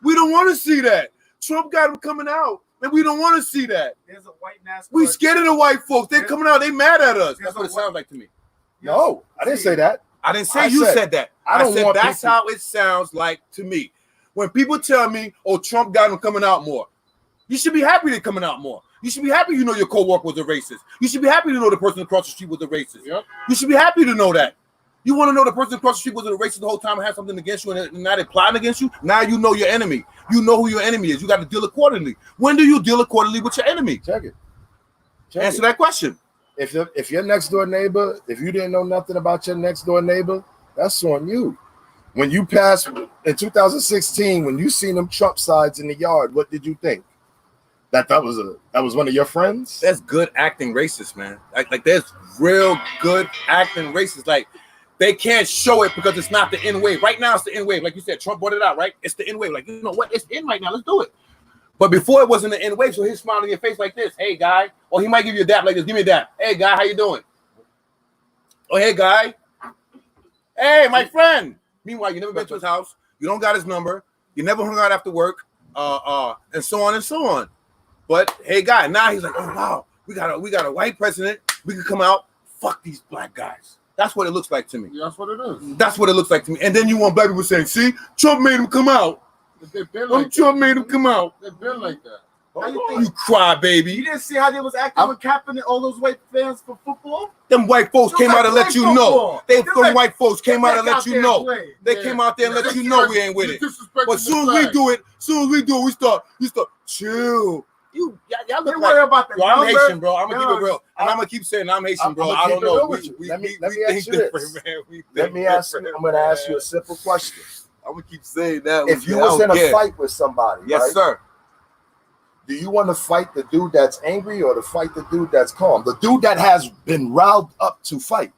We don't want to see that. Trump got them coming out, and we don't want to see that. There's a white NASCAR. We scared of the white folks. They're coming out. They mad at us. That's what it sounds like to me. No, I didn't say that. I didn't say I you said- said that. I don't said want that's people- how it sounds like to me. When people tell me, "Oh, Trump got them coming out more," you should be happy they're coming out more. You should be happy you know your co-worker was a racist. You should be happy to know the person across the street was a racist. Yep. You should be happy to know that. You want to know the person across the street was a racist the whole time and had something against you, and now they're plotting against you. Now you know your enemy. You know who your enemy is. You got to deal accordingly. When do you deal accordingly with your enemy? Check it. Answer that question. If your next door neighbor, if you didn't know nothing about your next door neighbor, that's on you. When you passed in 2016, when you seen them Trump signs in the yard, what did you think? That was one of your friends? That's good acting racist, man. Like there's real good acting racist. Like they can't show it because it's not the N wave. Right now it's the N wave. Like you said, Trump brought it out, right? It's the N wave. Like, you know what? It's in right now. Let's do it. But before it wasn't the N wave, so he's smiling in your face like this. Hey, guy. Or he might give you a dap like this. Give me a dap. Hey, guy, how you doing? Oh, hey, guy. Hey, my friend. Meanwhile, you never been to his house. You don't got his number. You never hung out after work. And so on and so on. But hey, guy, now he's like, oh wow, we got a white president. We can come out, fuck these black guys. That's what it looks like to me. Yeah, that's what it is. That's what it looks like to me. And then you want black people saying, see, Trump made him come out. They've been like Trump made him come out. They've been like that. You cry, You baby. didn't see how they was acting with Kaepernick, all those white fans for football? Them white folks came out and let you know. Them white folks came out and let you know. Play. They came out there and let you know we ain't with it. But as soon as we do it, we start chill. Y'all look They worry about the Bro, I'm number. Haitian, bro. I'm gonna keep it real, and I'm- I'm gonna keep saying I'm Haitian, bro. I'ma I keep don't it know. real with you. Let me ask think you different, this. man. Let me ask you. I'm going to ask you a simple question. I'm gonna keep saying that. If you was in a fight with somebody, yes, right? sir. Do you want to fight the dude that's angry or to fight the dude that's calm? The dude that has been riled up to fight.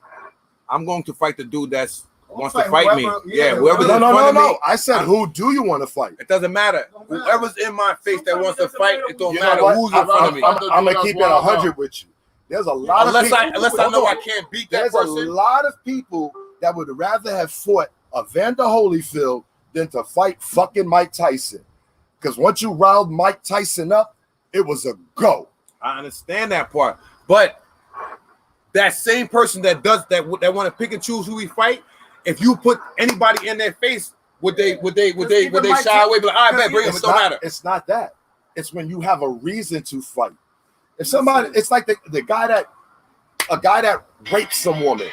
I'm going to fight the dude that's wants fight to fight me. whoever- Yeah, yeah, whoever's No, in no, front no, of me. no. I said, who do you want to fight? It doesn't matter. Whoever's in my face that wants to fight, it don't You know matter what? who's in front of me. I'm gonna keep it 100 with you. There's a lot of people. Unless I know I can't beat that There's a person. lot of people that would rather have fought Evander Holyfield than to fight fucking Mike Tyson. Because once you riled Mike Tyson up, it was a go. I understand that part, but that same person that does that want to pick and choose who we fight, if you put anybody in their face, would they shy away? Be like, all right, bet, bring him. It don't matter. It's not that. It's when you have a reason to fight. If somebody, it's like the guy that raped some woman.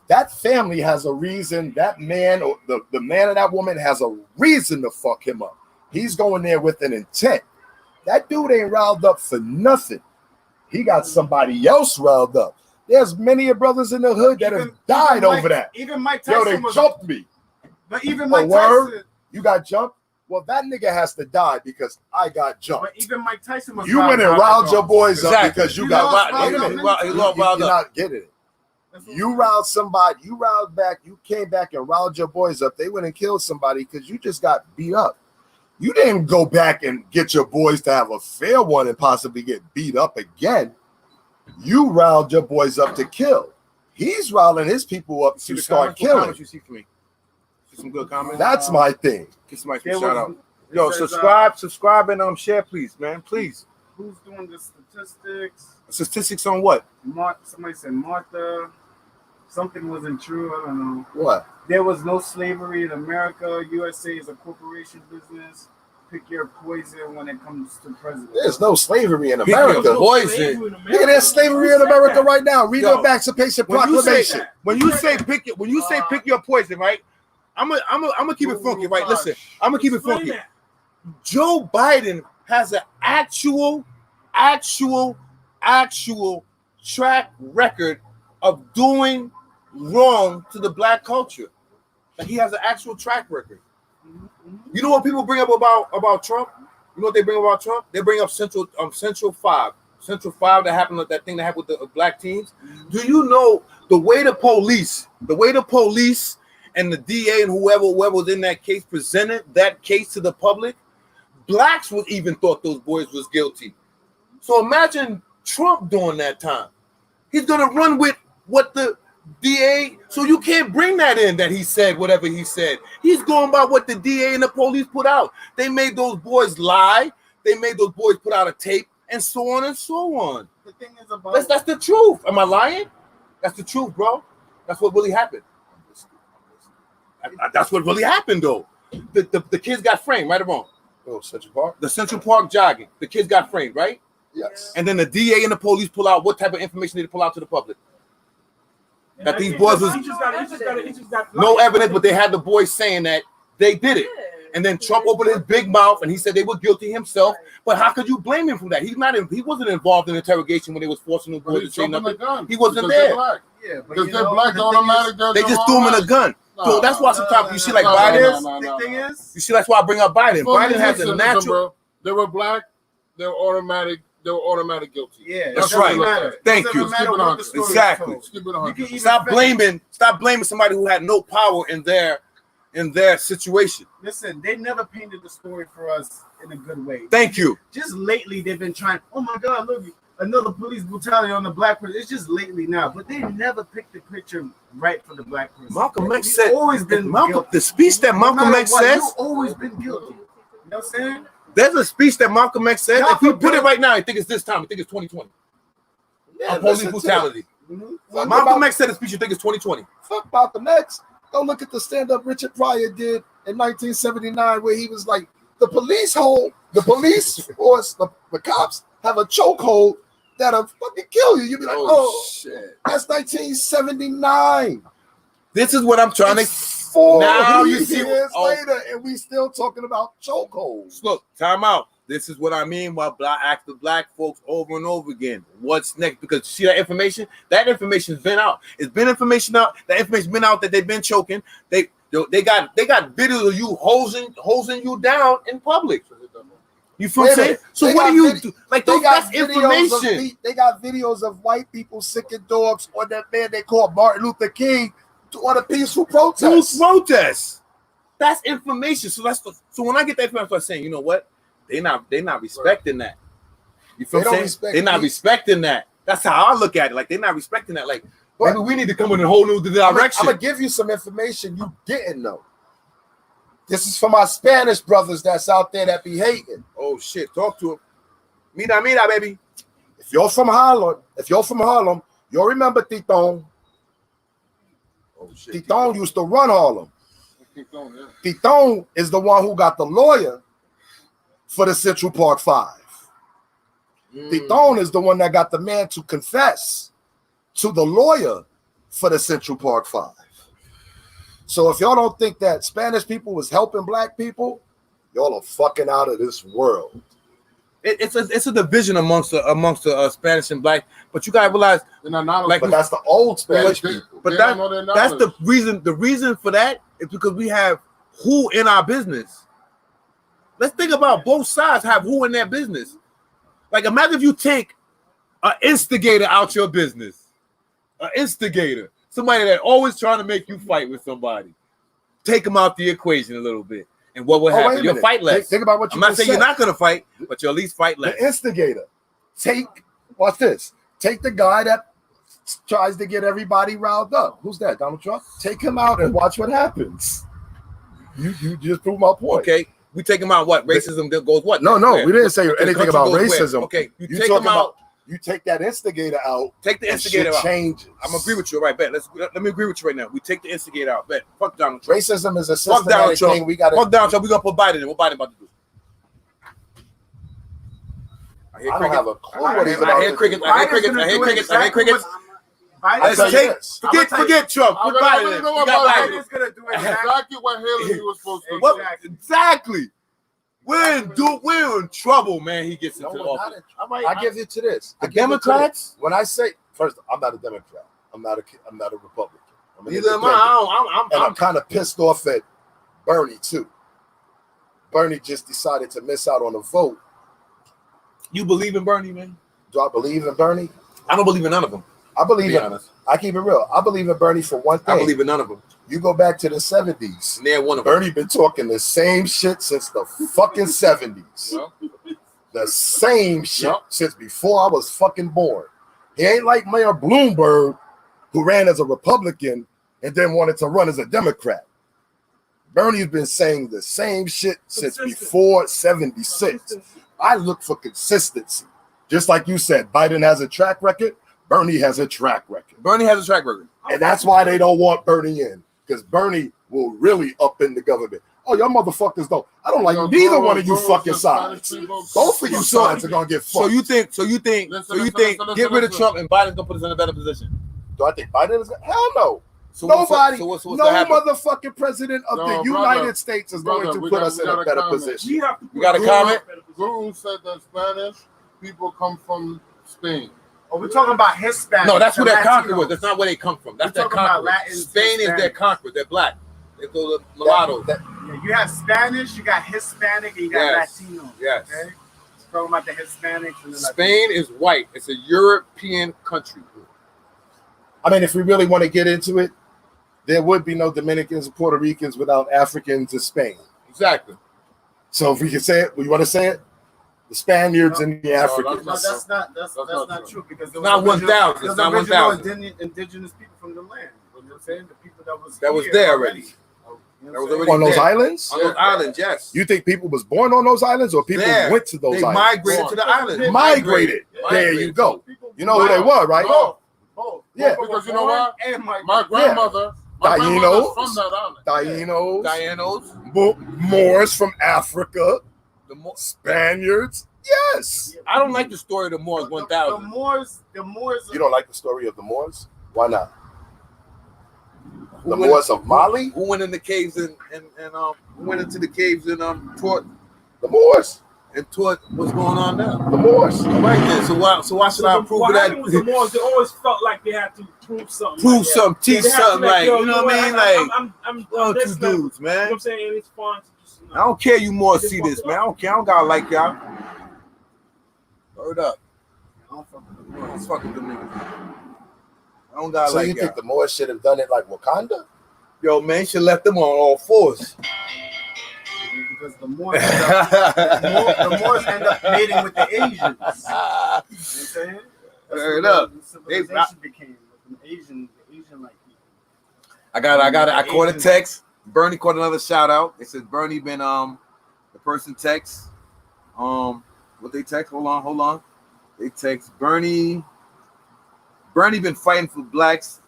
That family has a reason. That man or the man of that woman has a reason to fuck him up. He's going there with an intent. That dude ain't riled up for nothing. He got somebody else riled up. There's many brothers in the hood that have died over that. Even Mike Yo, Tyson they jumped me. But even A Mike word? Tyson. You got jumped? Well, that nigga has to die because I got jumped. But even Mike Tyson was. You went and riled your boys up Exactly. because you He got lost wait a riled minute. up. He lost riled You're up. not getting it. You riled somebody, you riled back, you came back and riled your boys up. They went and killed somebody because you just got beat up. You didn't go back and get your boys to have a fair one and possibly get beat up again. You riled your boys up to kill. He's riling his people up See to the start comments? What killing. comments you see for me? See some good comments. That's my thing. Get somebody There some shout was- out. Yo, it says, subscribe, and share, please, man. Please. Who's doing the statistics? Statistics on what? Somebody said Martha. something wasn't true. I don't know. What? There was no slavery in America. USA is a corporation business. Pick your poison when it comes to president. There's no slavery in Pick your America. poison. Nigga, there's slavery in America right now. Read the Emancipation Proclamation. When you say pick your poison, right? I'm gonna keep it funky, right? Listen, I'm gonna keep it funky. Joe Biden has an actual track record of doing wrong to the black culture. Like he has an actual track record. You know what people bring up about Trump? You know what they bring up about Trump? They bring up Central 5. Central 5 that happened with that thing that happened with the black teens. Do you know the way the police and the DA and whoever was in that case presented that case to the public? Blacks would even thought those boys was guilty. So imagine Trump during that time. He's gonna run with what the DA, so you can't bring that in that he said whatever he said. He's going by what the DA and the police put out. They made those boys lie. They made those boys put out a tape and so on and so on. The thing is about That's the truth. Am I lying? That's the truth, bro. That's what really happened. That's what really happened, though. The kids got framed, right or wrong? Oh, Central Park? The Central Park jogging. The kids got framed, right? Yes. And then the DA and the police pull out what type of information did they pull out to the public? That these boys was no evidence, but they had the boys saying that they did it. And then Trump opened his big mouth and he said they were guilty himself. But how could you blame him for that? He wasn't involved in interrogation when they was forcing the boys to say nothing. He wasn't there. Yeah, because they're black, automatic. They just threw him in a gun. So that's why sometimes you see like Biden. The thing is, You see that's why I bring up Biden. Biden has a natural. Bro. They were black. They were automatic. They were automatic guilty. yeah, That's it right. doesn't matter. Thank It you. doesn't matter what the story is Exactly. told. Keep it You 100. can even Stop blaming somebody who had no power in their situation. Listen, they never painted the story for us in a good way. Thank you. Just lately, they've been trying. Oh my God, look, another police brutality on the black person. It's just lately now, but they never picked the picture right for the black person. Malcolm X You've said always been guilty. the speech that No Malcolm matter X what, says. you've always been guilty. You know what I'm saying? There's a speech that Malcolm X said. God If we put it forbid. right now, I think it's this time. I think it's 2020. On police brutality. Fuck Malcolm about- X said a speech. You think it's 2020? Fuck Malcolm X. Go look at the stand-up Richard Pryor did in 1979, where he was like, the police force, the cops have a chokehold that'll fucking kill you. You'll be like, oh shit. that's 1979. This is what I'm trying to. 4 Now you see- years oh. later, and we still talking about chokeholds. Look, time out. This is what I mean by ask the black folks over and over again. What's next? Because see that information? That information's been out. It's been information out. That information's been out that they've been choking. They got videos of you hosing you down in public. You feel what I'm saying? So what do you do? Like They those, got that's videos information. they got videos of white people sicking dogs on that man they call Martin Luther King on a peaceful protest. Protests. That's information. So when I get that information, I start saying, you know what? They're not respecting that. You feel what I'm saying? They're not respecting that. That's how I look at it. Like they're not respecting that. Like maybe we need to come in a whole new direction. I'm gonna give you some information you didn't know. This is for my Spanish brothers that's out there that be hating. Oh shit! Talk to him. Mira, baby. If you're from Harlem, you'll remember Titon. Oh shit! Titon used to run Harlem. Keep going, yeah. Titon is the one who got the lawyer for the Central Park 5. Titon is the one that got the man to confess to the lawyer for the Central Park 5. So if y'all don't think that Spanish people was helping black people, y'all are fucking out of this world. It's a division amongst the Spanish and black, but you gotta realize, They're not knowledgeable. like, But that's the old Spanish They- people. but they don't know their that's the knowledge. reason. The reason for that is because we have who in our business. Let's think about both sides have who in their business. Like imagine if you take an instigator out your business, an instigator, somebody that always trying to make you fight with somebody. Take them out the equation a little bit, and what will Oh, wait a happen? You'll minute. fight less. Think about what you I'm not just saying you're said. not gonna fight, but you'll at least fight less. The instigator. Watch this. Take the guy that tries to get everybody riled up. Who's that? Donald Trump? Take him out and watch what happens. You just proved my point. Okay, we take them out. What racism goes? What? No, Where? we didn't say The anything country about goes where? racism. Okay, you You take talking them out. You take that instigator out. Take the and instigator shit out. changes. I'm agree with you. All right, bet. Let me agree with you right now. We take the instigator out. Bet. Fuck Donald Trump. Racism is a Fuck Donald systematic Trump. thing. We got Fuck Donald Trump. We gonna put Biden in. What Biden about to do? I hear I don't crickets. have a clue what he's about I hear to crickets. do. I hear Biden's crickets. gonna I hear do crickets. I hear exactly crickets. I'll Let's tell you take this. forget Trump. Put Biden in. know We what got Biden Biden. Biden's gonna do exactly. Exactly what Hillary was supposed to do. What? Exactly. We're in trouble, man. He gets No, into we're office. not. I give it to this. The I give it to Democrats? this. When I say first, I'm not a Democrat. I'm not a Republican. I'm an Neither am independent. I. And I'm kind of pissed off at Bernie too. Bernie just decided to miss out on a vote. You believe in Bernie, man? Do I believe in Bernie? I don't believe in none of them. I believe Be in. honest. I keep it real. I believe in Bernie for one thing. I believe in none of them. You go back to the 70s. And they're one of them. Bernie been talking the same shit since the fucking 70s. The same shit since before I was fucking born. He ain't like Mayor Bloomberg, who ran as a Republican and then wanted to run as a Democrat. Bernie's been saying the same shit since before 76. I look for consistency. Just like you said, Biden has a track record. Bernie has a track record. Bernie has a track record. And that's why they don't want Bernie in. Because Bernie will really up in the government. Oh, y'all motherfuckers don't. I don't like neither one of you fucking sides. Both of you sides are gonna get fucked. So you think Listen, get rid of listen. Trump and Biden's gonna put us in a better position? Do I think Biden is? Hell no. So Nobody, what's no gonna happen? motherfucking president of the United States is going to put us in a better position. You got a comment? Guru said that Spanish people come from Spain. Oh, we're talking about Hispanic. No, that's where the their conqueror Latinos. was. That's not where they come from. That's We're their talking about conqueror. Latins, Spain is their Hispanics. conqueror. They're black. They go to mulattoes. Yeah, you have Spanish, you got Hispanic, and you got Yes. Latino. Yes. Okay? We're talking about the Hispanics and the Spain is white. It's a European country. I mean, if we really want to get into it, there would be no Dominicans or Puerto Ricans without Africans in Spain. Exactly. So if we can say it, we want to say it, the Spaniards and the Africans. No, that's not true because there Not 1,000. There's It's not original 1,000. indigenous people from the land. You know what I'm saying? The people that was here there already. You know That was what I'm already On those there. islands? On those islands, yes. You think people was born on those islands or people There. went to those They islands? migrated to the islands. Migrated. There you go. You know who they were, right? Both. Yeah. Because you know what? And My grandmother, my grandmother's from that island. Tainos, Dianos. Moors from Africa, The Mo- Spaniards. Yes. I don't like the story of the Moors The 1000. Moors. You don't like the story of the Moors? Why not? Who The went- Moors of Mali? Who went in the caves and who went into the caves and taught The Moors. what's going on now? The Moors. All right then. So why should I prove what that? happened with the Moors, they always felt like they had to prove something. Prove like that. something, teach They had to something, like yo, you know what I mean? I'm Don't this you level. dudes, You know what man. I'm saying? And it's fun to just, I don't care you more see this, man. I don't care. I don't gotta like y'all. Word up. I don't fuck with them niggas. I don't gotta So like you y'all. think the Moors should have done it like Wakanda? Yo, man, should left them on all fours. Because the Moors end up mating with the Asians. You know what I'm saying? Word That's up. what the civilization became with the Asian like people. I caught a text. Bernie caught another shout out. They said Bernie been the person text what they text. Hold on. They text Bernie been fighting for blacks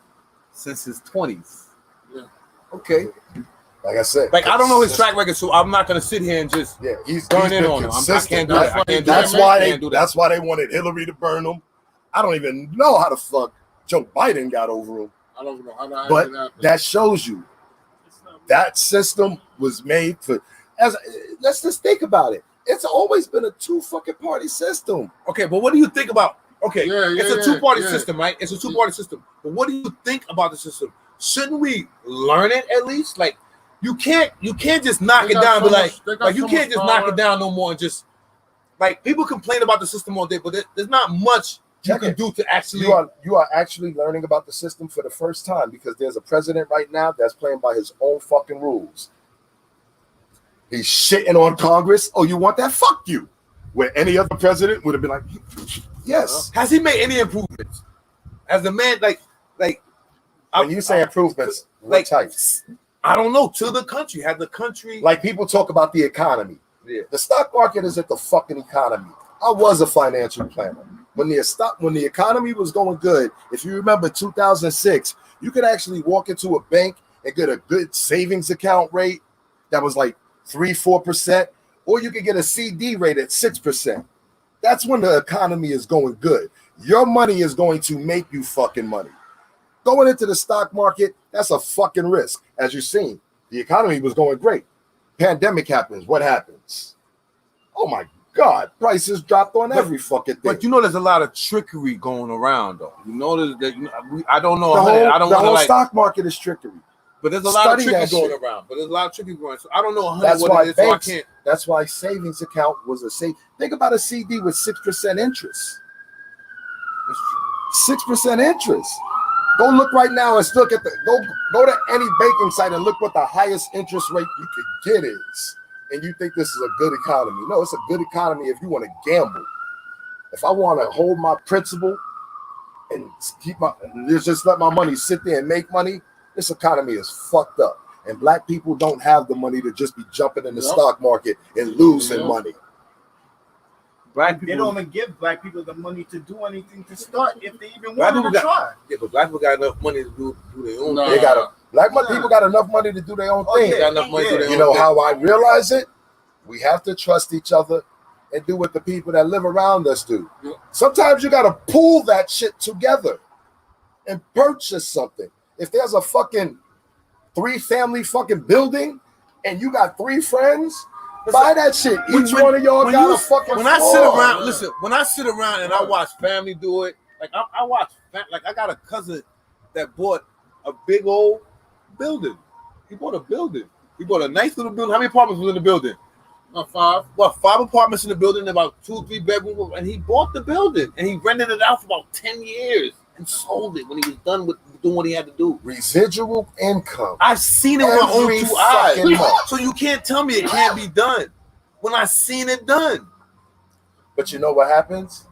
since his 20s. Yeah. Okay. Like I said. Like I don't know his track record, so I'm not gonna sit here and just Yeah, he's burn been in on him. I consistent. can't do that. I can't do That's that. why I they. can't do that. That's why they wanted Hillary to burn him. I don't even know how the fuck Joe Biden got over him. I don't know how that But happened. that shows you that system was made for. Let's just think about it. It's always been a two fucking party system. Okay, but what do you think about? Okay, Yeah, it's a yeah, two-party yeah. system, right? It's a two-party system. But what do you think about the system? Shouldn't we learn it at least? Like, you can't just knock They it got down, so but much- they got like you so can't much just knock power. it down no more and just like people complain about the system all day, but there's not much you Check can it. do to actually. You are actually learning about the system for the first time because there's a president right now that's playing by his own fucking rules. He's shitting on Congress. Oh, you want that? Fuck you. Where any other president would have been like, yes. Has he made any improvements? As a man, like When you say improvements, what like types? I don't know, to the country. Has the country Like people talk about the economy. Yeah. The stock market is at the fucking economy. I was a financial planner. when the economy was going good, if you remember 2006, you could actually walk into a bank and get a good savings account rate that was like 3-4%, or you could get a CD rate at 6%. That's when the economy is going good. Your money is going to make you fucking money. Going into the stock market, that's a fucking risk. As you've seen, the economy was going great. Pandemic happens. What happens? Oh my God, prices dropped on every fucking thing. But you know, there's a lot of trickery going around, though. You know that I don't know. The whole stock market is trickery. But there's a lot of trickery going around. But there's a lot of trickery going. So I don't know that's what why it is. Banks, so I can't. That's why savings account was a safe. Think about a CD with 6% interest. 6% interest. Go look right now and look at go to any banking site and look what the highest interest rate you could get is. And you think this is a good economy. No, it's a good economy if you want to gamble. If I want to hold my principal and just let my money sit there and make money, this economy is fucked up. And black people don't have the money to just be jumping in the stock market and losing money. Black people, they don't even give black people the money to do anything to start if they even want to try. Yeah, but black people got enough money to do their own thing. People got enough money to do their own thing. Got enough money to do their own thing. You know how I realize it? We have to trust each other and do what the people that live around us do. Yeah. Sometimes you got to pull that shit together and purchase something. If there's a fucking 3-family fucking building and you got 3 friends, buy that shit. Each one of y'all got a fucking When I sit around and I watch family do it, like I watch, like I got a cousin that bought a big old building. He bought a building. He bought a nice little building. How many apartments was in the building? 5. What, 5 apartments in the building, about 2-3 bedrooms, and he bought the building and he rented it out for about 10 years and sold it when he was done with doing what he had to do. Residual income. I've seen it with my own 2 eyes. So you can't tell me it can't be done when I seen it done. But you know what happens?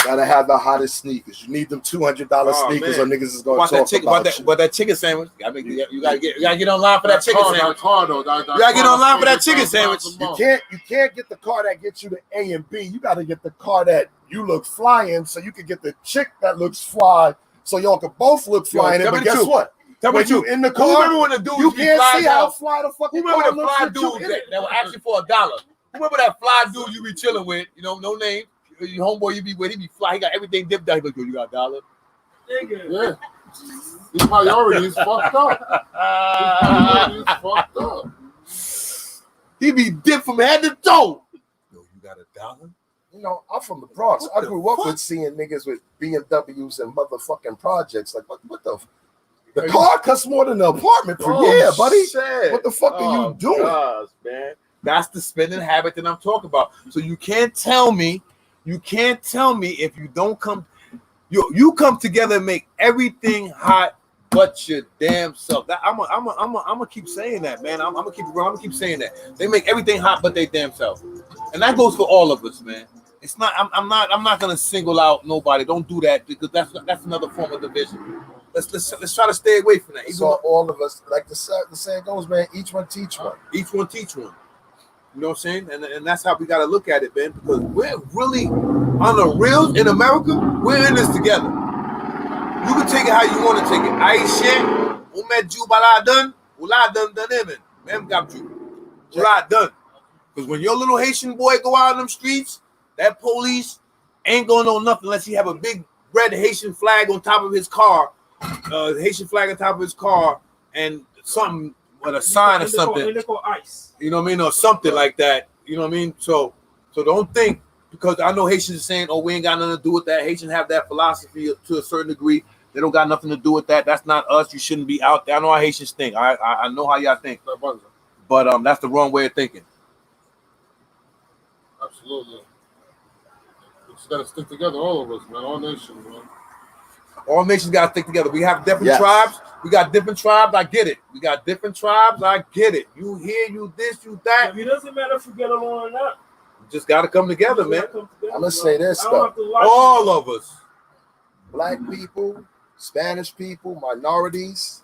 Gotta have the hottest sneakers. You need them $200 sneakers, or niggas is gonna talk about you. But that chicken sandwich, you gotta get online for that chicken sandwich. You gotta get online for that chicken sandwich. You can't get the car that gets you to A and B. You gotta get the car that you look flying, so you can get the chick that looks fly, so y'all can both look flying. But guess what? When you in the car, you can't see how fly the fucking car looks. Remember the fly dude that will ask you for $1? Remember that fly dude you be chilling with? You know, no name. Your homeboy you be with, he be fly. He got everything dipped out. He like, yo, you got $1? Nigga. Yeah. His priorities fucked up. His priorities fucked up. He be dipped from head to toe. Yo, you got $1? You know, I'm from the Bronx. I grew up with seeing niggas with BMWs and motherfucking projects. Like, what the car costs more than the apartment per year, buddy. Shit. What the fuck are you doing? Gosh, man. That's the spending habit that I'm talking about. So you can't tell me if you don't come, you come together and make everything hot but your damn self. That I'm gonna keep saying that, man. I'm gonna keep saying that. They make everything hot but they damn self, and that goes for all of us, man. It's not. I'm not gonna single out nobody. Don't do that because that's another form of division. Let's try to stay away from that. So all of us, like the saying goes, man. Each one teach one. Each one teach one. You know what I'm saying? And that's how we got to look at it, man, because we're really on the real in America. We're in this together. You can take it how you want to take it. Aisha, umeju baladan, uladan danemen. Mem gabju. Uladan. Because when your little Haitian boy go out on them streets, that police ain't gonna know nothing unless he have a big red Haitian flag on top of his car, Haitian flag on top of his car, and something with a sign or something. Ice. You know what I mean, or something like that. You know what I mean. So don't think because I know Haitians are saying, "Oh, we ain't got nothing to do with that." Haitians have that philosophy to a certain degree. They don't got nothing to do with that. That's not us. You shouldn't be out there. I know how Haitians think. I know how y'all think, but that's the wrong way of thinking. Absolutely. We just gotta stick together, all of us, man. All nations, man. All nations gotta stick together. We have different tribes. We got different tribes. I get it. We got different tribes. I get it. You here, you this, you that. It doesn't matter if you get along or not. You just gotta come together, man. I'm gonna say this stuff. All of us. Black people, Spanish people, minorities.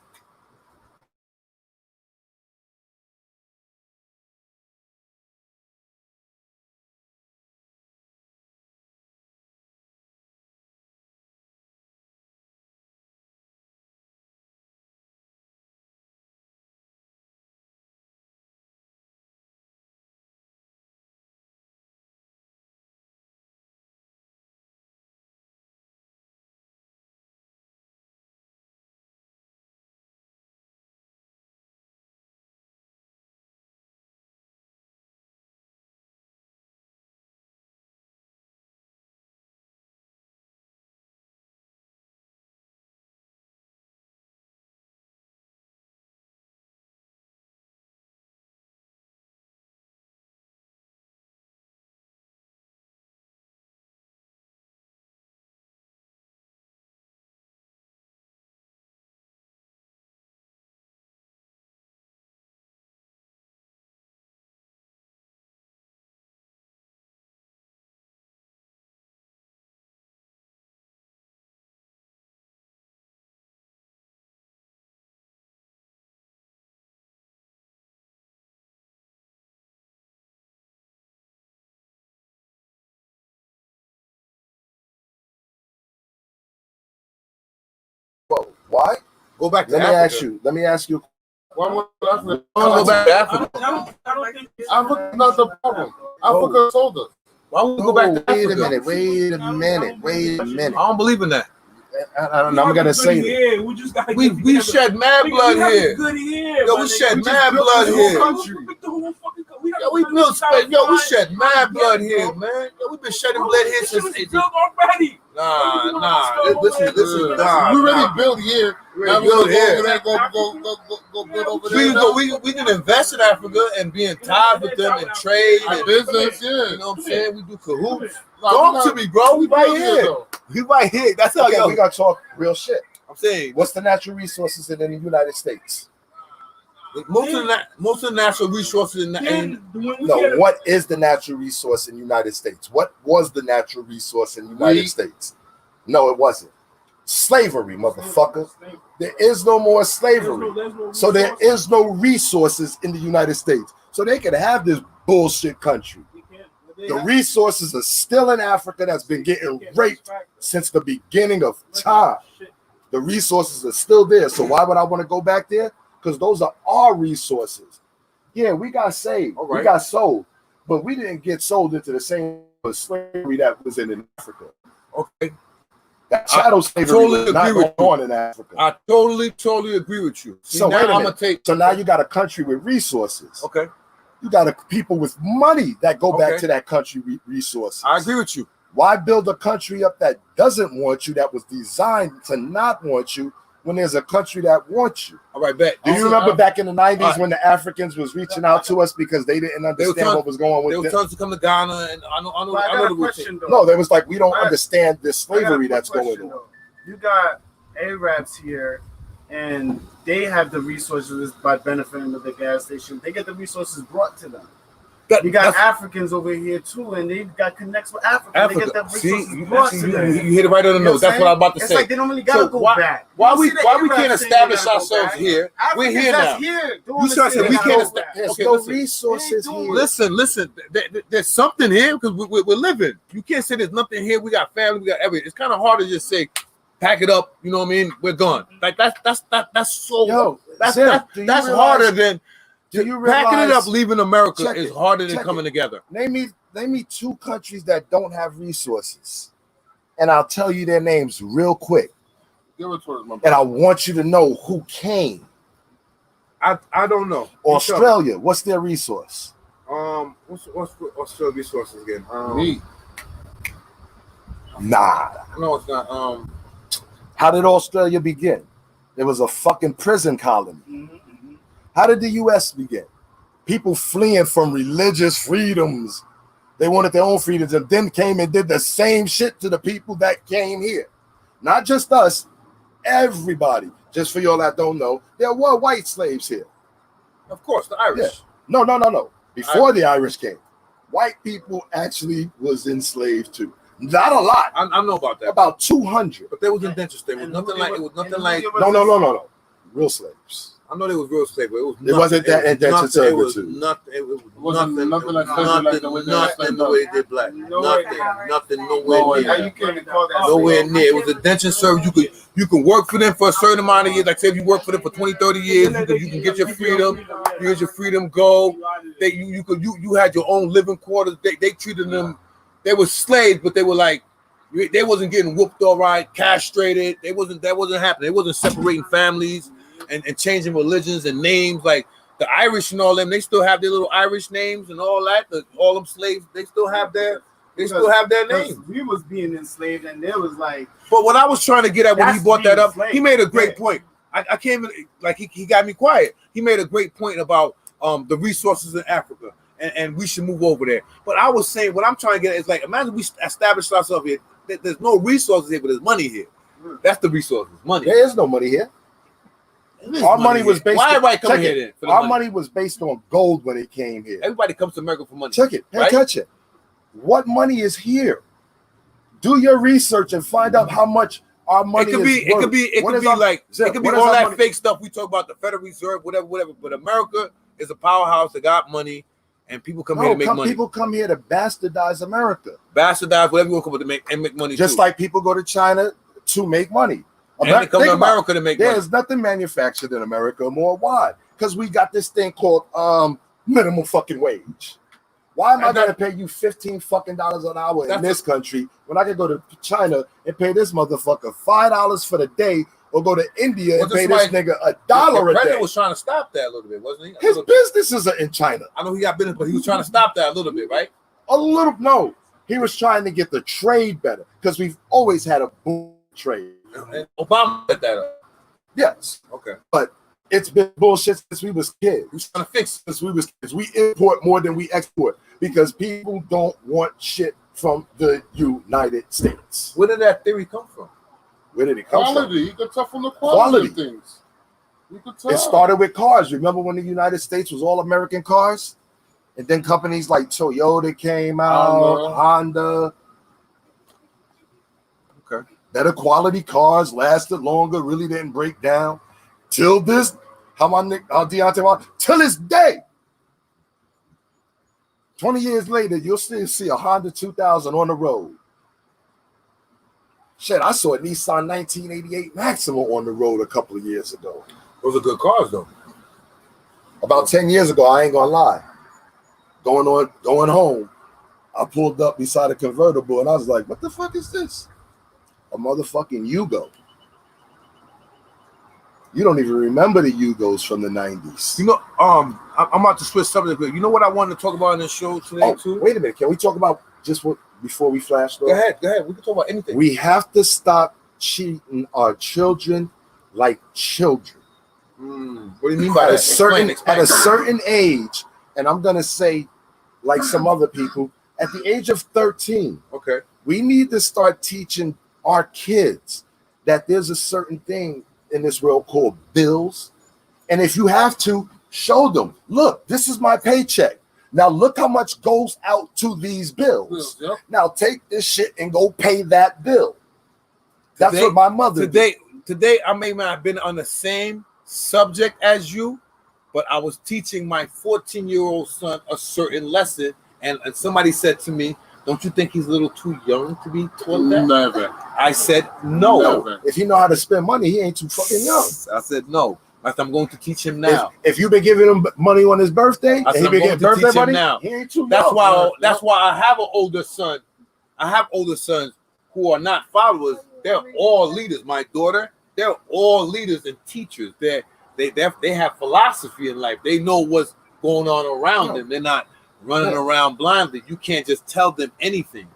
Go back to Let me Africa. Let me ask you. Why would Africa? I want to go back to Africa. I don't think Africa's not the problem. Africa sold us. Why would we go back to Wait Africa? a minute. Wait a minute. I don't believe in that. I'm gonna say that. here. We just gotta We shed mad blood here. Good here. Yo, we shed mad blood here. Yo, we built space. Yo, we shed mad blood here, man. Yo, we've been shedding blood here since. already. Nah. Listen, nah. We already built here. Now we built go here. over there. Go build over there. We can invest in Africa and be in ties with them and trade and Business, yeah. You know what I'm saying? We do cahoots. Nah, Talk to me, bro. We right here. though. We right here. That's how Okay, we gotta talk real shit. I'm saying. What's the natural resources in the United States? Most of the natural resources No, what is the natural resource in the United States? What was the natural resource in the United States? No, it wasn't. Slavery, motherfucker. There is no more slavery. So there is no resources in the United States. So they can have this bullshit country. The resources are still in Africa that's been getting raped since the beginning of time. The resources are still there. So why would I want to go back there? Because those are our resources. Yeah, we got saved. All right. We got sold. But we didn't get sold into the same slavery that was in Africa. Okay. That shadow slavery totally was not agree with going on in Africa. I totally agree with you. So now wait a I'm minute. gonna take. So now you got a country with resources. Okay. You got people with money that go back Okay. to that country resources. I agree with you. Why build a country up that doesn't want you, that was designed to not want you, when there's a country that wants you? All right, bet. Do you remember back in the 90s when the Africans was reaching out to us because they didn't understand what was going They on were with them? trying to come to Ghana, and I know the routine. No, they was like, we don't I got- understand this I got a slavery quick that's going question, on. though. You got Arabs here, and they have the resources by benefiting of the gas station. They get the resources brought to them. You got Africans over here too, and they've got connects with Africa. They get the resources brought to them. You hit it right on the You know nose. That's what I'm about to It's say. like they don't really gotta So go why- back. Why You we see the why we Arabs can't saying they establish gotta go ourselves back. here? We're Africans here that's now. here doing You this trying to thing say we gotta can't go establish? back. There's Okay, no listen. resources here. Listen. There's something here because we're living. You can't say there's nothing here. We got family. We got everything. It's kind of hard to just say, pack it up. You know what I mean? We're gone. Like that's so. Yo, that's Zim, that's, do you that's realize- harder than Do you packing it realize- up. Leaving America Check is it. harder than Check coming it. together. Name me two countries that don't have resources, and I'll tell you their names real quick. Give it to us, my And brother. I want you to know who came. I don't know. Australia, what's their resource? What's Australia resources again? Me. Nah. No, it's not. How did Australia begin? It was a fucking prison colony. How did the U.S. begin? People fleeing from religious freedoms. They wanted their own freedoms and then came and did the same shit to the people that came here. Not just us, everybody. Just for y'all that don't know, there were white slaves here. Of course, the Irish. Yeah. No. Before the Irish came, white people actually was enslaved too. Not a lot. I know about that. About 200. But there was indenture slave. It was nothing like. It was nothing like. No. Real slaves. I know they was real slave, but it was. It wasn't that indenture It was servitude. nothing. It was Wasn't nothing like slavery like the way they nothing slaves the done. way they black. Nothing. Nowhere way. How near. you can't call that Nowhere slavery? near. It was indenture service. You can work for them for a certain amount of years. Like say if you work for them for 20, 30 years, you can get your freedom. You get your freedom. Go. You had your own living quarters. They treated them. They were slaves, but they were like. They wasn't getting whooped all right, castrated. That wasn't happening. They wasn't separating families and changing religions and names. Like the Irish and all them, they still have their little Irish names and all that. All them slaves, they still have their names. We was being enslaved, and there was like. But what I was trying to get at when he That's brought that being up, enslaved. he made a great Yeah. point. I can't even like he got me quiet. He made a great point about the resources in Africa. And we should move over there. But I was saying, what I'm trying to get at is like, imagine we establish ourselves here. There's no resources here, but there's money here. That's the resources, money. There is no money here. There is Our money was here. based. Why on, everybody coming check here it. then? For the Our money? money was based on gold when it came here. Everybody comes to America for money. Check it. Pay right? attention. What money is here? Do your research and find out how much our money It could be. is It worth. could be. It What could is be our- like. Zip, It could be what is all our that money? fake stuff we talk about, the Federal Reserve, whatever. But America is a powerhouse that got money, and people come here to make money. People come here to bastardize America. Bastardize, whatever you want to call it, to make money. Just too. like people go to China to make money. And they come to think about America to make money. There's nothing manufactured in America more. Why? Because we got this thing called minimum fucking wage. Why am I going to pay you $15 an hour in this country when I can go to China and pay this motherfucker $5 for the day, or go to India and pay this nigga $1 a day? The president was trying to stop that a little bit, wasn't he? His businesses are in China. I know he got business, but he was trying to stop that a little bit, right? No. He was trying to get the trade better because we've always had a boom trade. And Obama set that up. Yes. Okay. But it's been bullshit since we was kids. We're trying to fix it. Since we was kids. We import more than we export because people don't want shit from the United States. Where did that theory come from? Where did it come from? Quality. You can tell from the quality of things. You can tell. It started with cars. Remember when the United States was all American cars? And then companies like Toyota came out, Honda. Okay. Better quality cars, lasted longer, really didn't break down. Till this, till this day. 20 years later, you'll still see a Honda 2000 on the road. Shit, I saw a Nissan 1988 Maxima on the road a couple of years ago. Those are good cars, though. About 10 years ago, I ain't gonna lie. Going home, I pulled up beside a convertible and I was like, what the fuck is this? A motherfucking Yugo. You don't even remember the Yugos from the 90s. You know, I'm about to switch subject, but you know what I wanted to talk about in this show today, too? Wait a minute. Can we talk about just what before we flash through? Go ahead. We can talk about anything. We have to stop treating our children like children. What do you mean by At that? At a certain age, and I'm going to say, like some other people, at the age of 13, okay, we need to start teaching our kids that there's a certain thing in this world called bills. And if you have to, show them, look, this is my paycheck. Now look how much goes out to these bills. Yep. Now take this shit and go pay that bill. That's what my mother did. Today, I may not have been on the same subject as you, but I was teaching my 14-year-old son a certain lesson, and somebody said to me, don't you think he's a little too young to be taught that? Never. I said, no. Never. If he know how to spend money, he ain't too fucking young. I said, no. I said, I'm going to teach him now. If you've been giving him money on his birthday, I said, and he been getting birthday money, now. he ain't too That's young. That's why I have an older son. I have older sons who are not followers. They're all leaders. My daughter, they're all leaders and teachers. They have philosophy in life. They know what's going on around them. They're not running around blindly. You can't just tell them anything.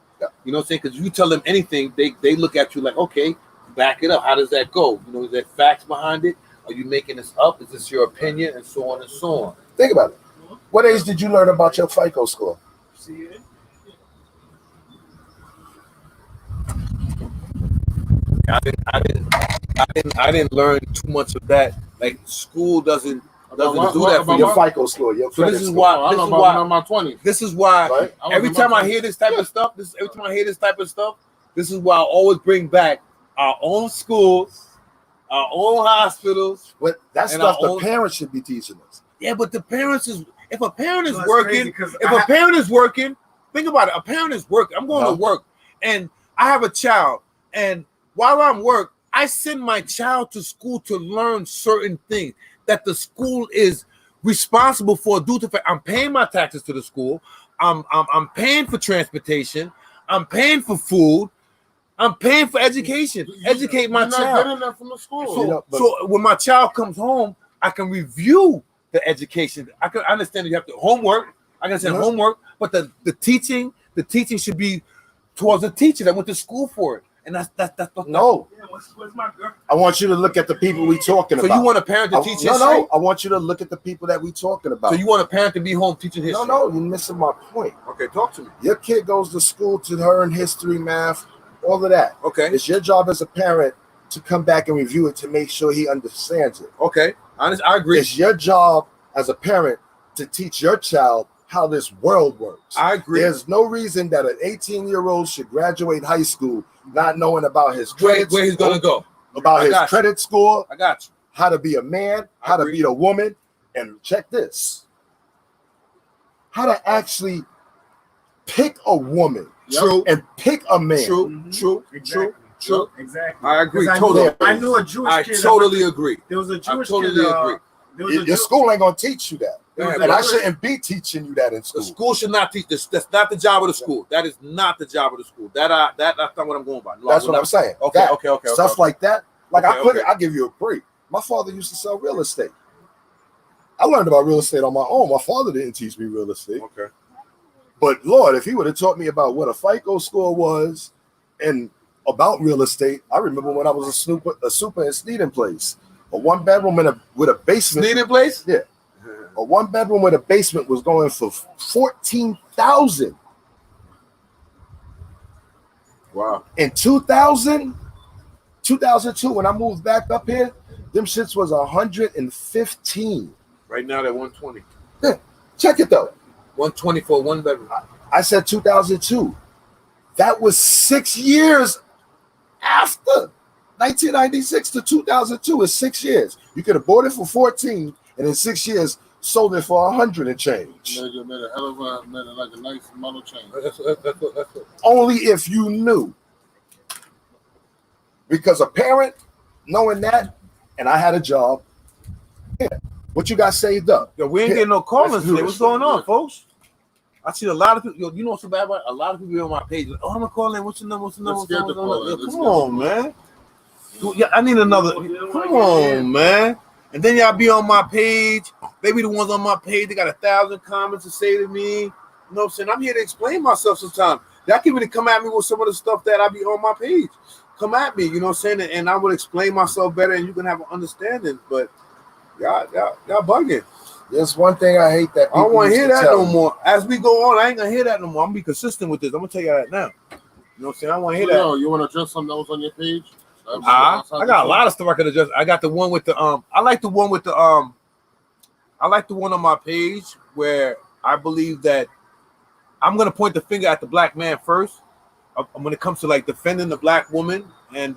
You know what I'm saying? Because you tell them anything, they look at you like, okay, back it up. How does that go? You know, is there facts behind it? Are you making this up? Is this your opinion? And so on and so on. Think about it. What age did you learn about your FICO score? I didn't learn too much of that. Like school doesn't do that for your FICO score. Your so this is why. I know about my 20s. This is why. Right? Every time I hear this type of stuff, this is why I always bring back our own schools, our own hospitals. But that stuff the parents should be teaching us. Yeah, but the parents is if a parent is working, think about it. A parent is working. I'm going to work, and I have a child, and while I'm work, I send my child to school to learn certain things that the school is responsible for. Due to I'm paying my taxes to the school. I'm paying for transportation. I'm paying for food. I'm paying for education. Educate my child. Not getting that from the school. So when my child comes home, I can review the education. I can understand that you have to homework. I can understand homework, but the teaching should be towards the teacher that went to school for it. And that's no. Yeah, what's my girl? I want you to look at the people we talking about. So you want a parent to teach history? No. I want you to look at the people that we talking about. So you want a parent to be home teaching history? No, you're missing my point. Okay, talk to me. Your kid goes to school to learn history, math, all of that. Okay. It's your job as a parent to come back and review it to make sure he understands it. Okay, I agree. It's your job as a parent to teach your child how this world works. I agree. There's no reason that an 18-year-old should graduate high school not knowing about his credit where he's going to go, about his credit score. I got you. How to be a man, how to be a woman, and check this. How to actually pick a woman True. and pick a man. True. True. Exactly. I agree. 'Cause Totally. I knew a Jewish I kid. totally agree. There was a Jewish totally kid. agree. There was a Your school ain't gonna teach you that, there was a and I Jewish- shouldn't be teaching you that in The school. school should not teach this. That's not the job of the school. That is not the job of the school. That's not what I'm going by. No, That's what I'm saying. Okay, That, okay. Stuff like that. Like Okay, I put okay. it. I give you a break. My father used to sell real estate. I learned about real estate on my own. My father didn't teach me real estate. Okay. But Lord, if he would have taught me about what a FICO score was and about real estate, I remember when I was a super in Sneeden place, a 1-bedroom with a basement. Sneeden place? Yeah. A 1-bedroom with a basement was going for $14,000. Wow. In 2002, when I moved back up here, them shits was 115. Right now they're 120. Yeah. Check it though. 120 for 1 bedroom. I said 2002. That was 6 years after 1996 to 2002 is 6 years. You could have bought it for 14 and in 6 years sold it for 100 and change. Made a hell of a, made it like a nice model change. That's Only if you knew. Because a parent knowing that, and I had a job, yeah, what you got saved up? Yo, we ain't Yeah, getting no callers let's do today. this. What's going on, folks? I see a lot of people. Yo, you know what's so bad about it? A lot of people on my page. Like, oh, I'm gonna call in. What's your number? What's your number? Let's get the call. Yo, come on, man. Yeah, I need another. Come on, man. And then y'all be on my page. They be the ones on my page. They got 1,000 comments to say to me. You know what I'm saying? I'm here to explain myself sometimes. Y'all can really come at me with some of the stuff that I be on my page. Come at me, you know what I'm saying? And I will explain myself better and you can have an understanding. But y'all bugging. There's one thing I hate that I don't people want to used hear that tell no me. more. As we go on, I ain't gonna hear that no more. I'm gonna be consistent with this. I'm gonna tell you that now. You know what I'm saying? I want to hear that. Yo, you want to address something that was on your page? I got a lot of stuff I could adjust. I got the one with the I like the one with the I like the one on my page where I believe that I'm gonna point the finger at the black man first. When it comes to like defending the black woman and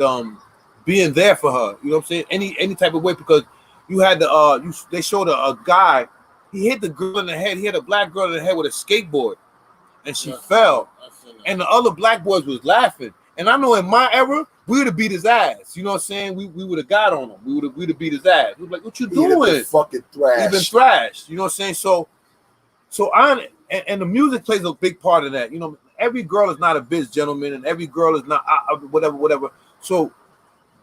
being there for her, you know what I'm saying? Any type of way, because you had the they showed a guy, he hit the girl in the head, he hit a black girl in the head with a skateboard and she fell. And the other black boys was laughing. And I know in my era, we would have beat his ass. You know what I'm saying? We would have got on him. We'd have beat his ass. We was like, what you doing? Fucking thrash. Even thrashed. You know what I'm saying? So and the music plays a big part of that. You know, every girl is not a bitch, gentlemen, and every girl is not whatever. So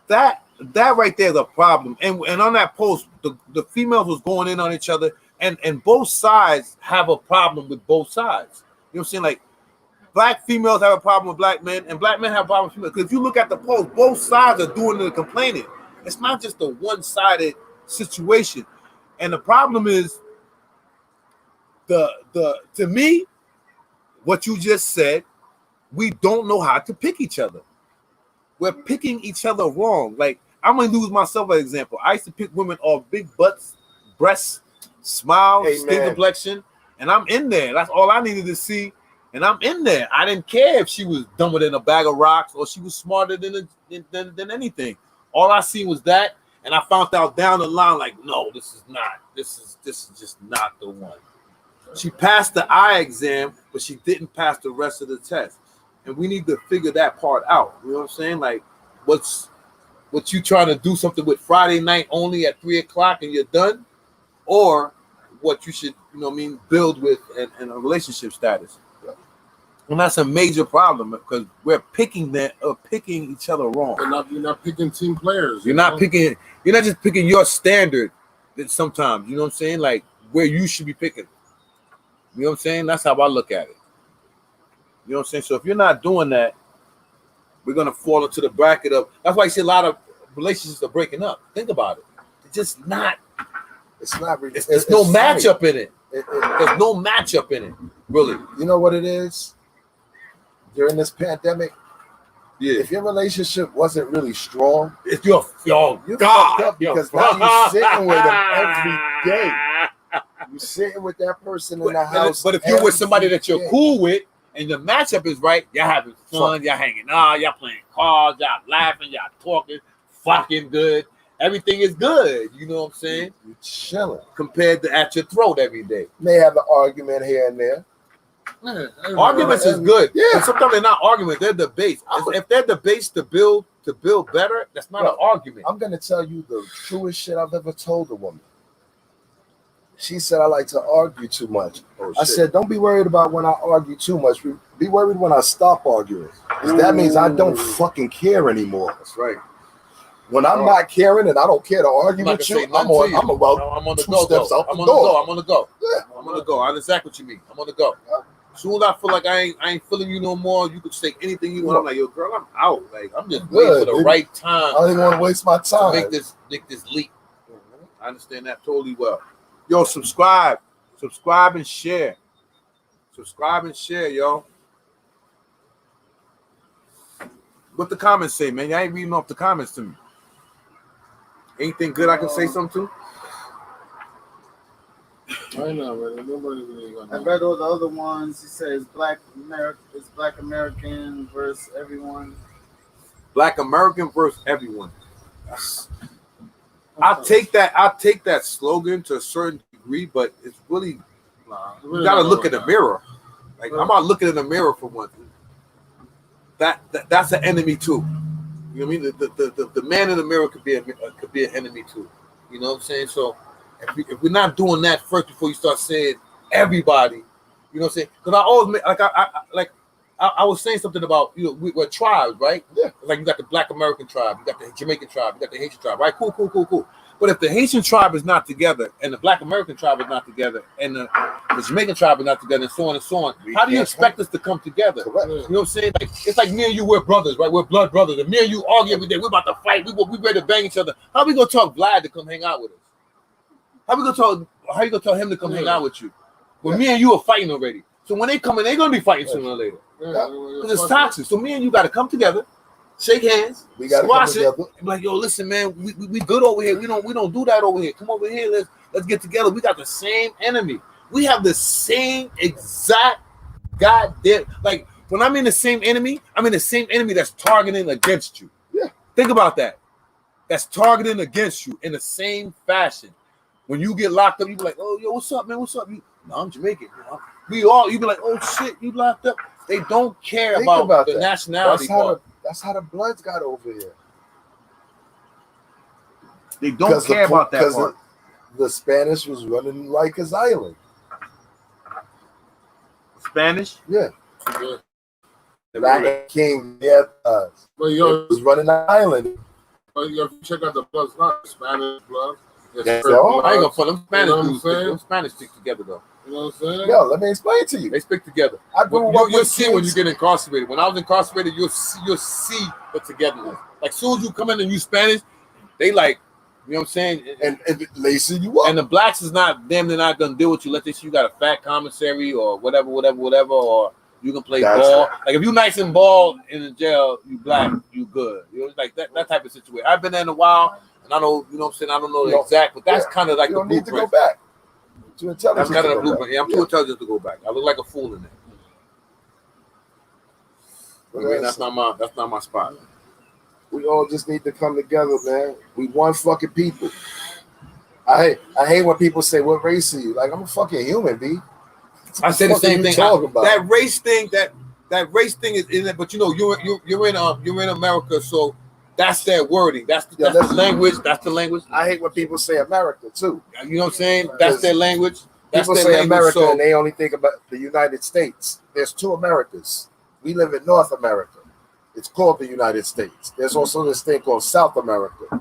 that right there is a problem. And on that post, the females was going in on each other, and both sides have a problem with both sides. You know what I'm saying? Like, black females have a problem with black men, and black men have a problem with females. Because if you look at the post, both sides are doing the complaining. It's not just a one-sided situation. And the problem is to me, what you just said, we don't know how to pick each other. We're picking each other wrong. Like, I'm gonna use myself as an example. I used to pick women off big butts, breasts, smiles, skin complexion, and I'm in there. That's all I needed to see. And I'm in there. I didn't care if she was dumber than a bag of rocks or she was smarter than anything. All I seen was that, and I found out down the line, like, no, this is just not the one. She passed the eye exam, but she didn't pass the rest of the test. And we need to figure that part out. You know what I'm saying? Like, what you trying to do something with Friday night only at 3:00 and you're done, or what you should, you know what I mean, build with and a relationship status. And that's a major problem because we're picking each other wrong. You're not picking team players. You're not just picking your standard that sometimes, you know what I'm saying? Like where you should be picking. You know what I'm saying? That's how I look at it. You know what I'm saying? So if you're not doing that, we're gonna fall into the bracket of. That's why you see a lot of relationships are breaking up. Think about it. It's just not. It's not. There's no matchup in it. There's no matchup in it. Really. You know what it is? During this pandemic, yeah. If your relationship wasn't really strong, if you're God, fucked up because now you're sitting with them every day. You're sitting with that person in the house. But if you're with somebody that you're cool with and the matchup is right, y'all having fun, y'all hanging out, y'all playing cards, y'all laughing, y'all talking, fucking good. Everything is good. You know what I'm saying? You're chilling. Compared to at your throat every day. May have an argument here and there. Arguments is good. Yeah. But sometimes they're not arguments, they're debates. If they're debates to build better, that's not an argument. I'm gonna tell you the truest shit I've ever told a woman. She said I like to argue too much. I said, don't be worried about when I argue too much. Be worried when I stop arguing. Because that means I don't fucking care anymore. That's right. When I'm not caring and I don't care to argue with you, I'm about 2 steps out the door. I'm on the go. Yeah. I'm on the go. I know exactly what you mean. I'm on the go. As soon as I feel like I ain't feeling you no more, you could say anything you want. I'm like, yo, girl, I'm out. Like, I'm just waiting for the right time. I don't even want to waste my time. To make this leap. I understand that totally well. Yo, subscribe and share. Subscribe and share, yo. What the comments say, man? Y'all ain't reading off the comments to me. Anything good I can say something to? I know, man. Nobody really gonna I read all the other ones. He says Black American versus everyone. Black American versus everyone. I'll take that slogan to a certain degree, but it's really you gotta look in the mirror. Like I'm not looking in the mirror for one thing. That's an enemy too. You know what I mean? The man in the mirror could be an enemy too. You know what I'm saying? So if we're not doing that first before you start saying everybody, you know what I'm saying? Because I always I was saying something about, you know, we're tribes, right? Yeah. Like you got the Black American tribe, you got the Jamaican tribe, you got the Haitian tribe, right? Cool. But if the Haitian tribe is not together and the Black American tribe is not together and the Jamaican tribe is not together and so on, how do you expect us to come together? Correct. You know what I'm saying? Like it's like me and you, we're brothers, right? We're blood brothers. And me and you argue every day. We're about to fight. We ready to bang each other. How are we gonna talk Vlad to come hang out with us? How you gonna tell him to come hang out with you? When me and you are fighting already. So when they come in, they're gonna be fighting sooner or later. Because it's toxic. So me and you gotta come together, shake hands, We gotta squash come it. together. I'm like, yo, listen, man, we good over here. We don't do that over here. Come over here, let's get together. We got the same enemy. We have the same exact goddamn, like when I'm in the same enemy, I'm in the same enemy that's targeting against you. Yeah. Think about that. That's targeting against you in the same fashion. When you get locked up, you be like, oh, yo, what's up, man? What's up? No, I'm Jamaican. You be like, oh shit, you locked up. They don't care about the that. nationality. That's how the Bloods got over here. They don't care about that part. The Spanish was running Rikers Island. Spanish? Yeah. Yeah. Black King, yeah, But yo, was running the island. but yo, if you check out the bloods, not Spanish blood. That's all. I ain't gonna put them Spanish You know what I'm dudes. saying? Them Spanish stick together though. You know what I'm saying? Yo, let me explain to you. They stick together. I grew up You'll with see when you kids. get incarcerated. When I was incarcerated, you'll see the togetherness. Like soon as you come in and you Spanish, they like, you know what I'm saying? And lacing you up. And the blacks is not them. They're not gonna deal with you. Let they see you got a fat commissary or whatever, or you can play That's ball. right. Like if you nice and ball in the jail, you black, you good. You know, like that type of situation. I've been there in a while, and I know, you know what I'm saying. I don't know the exact, but that's kind of like you the don't need to go blueprint. back. Too intelligent. That's kind to of the go blueprint. back. Yeah, I'm too intelligent to go back. I look like a fool in there. I mean, that's not my spot. We all just need to come together, man. We one fucking people. I hate when people say, "What race are you?" Like, I'm a fucking human, B. I say the What the fuck same are you thing. talking about? That race thing is in it, but you know, you're in America, so that's their wording. That's the language. That's the language. I hate when people say America too. You know what I'm saying? That's their language. That's People their say language. America So and they only think about the United States. There's two Americas. We live in North America. It's called the United States. There's also this thing called South America.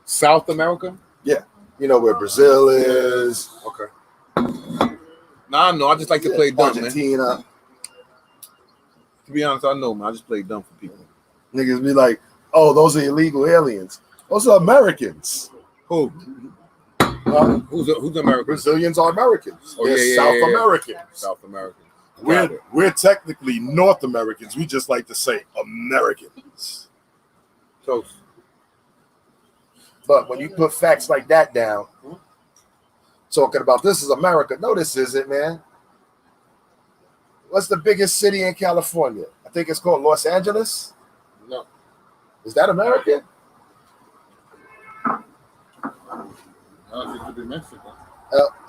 South America? Yeah. You know where Brazil is. Okay. Nah, no, I just like to play dumb, man. Argentina. To be honest, I know, man. I just play dumb for people. Niggas be like, oh, those are illegal aliens. Those are Americans. Who? Who's American? Brazilians are Americans. Oh, They're yeah, South yeah. Americans. South American. We're technically North Americans. We just like to say Americans. Close. But when you put facts like that down, talking about this is America. No, this isn't, man. What's the biggest city in California? I think it's called Los Angeles. No. Is that American? I don't think it could be Mexico.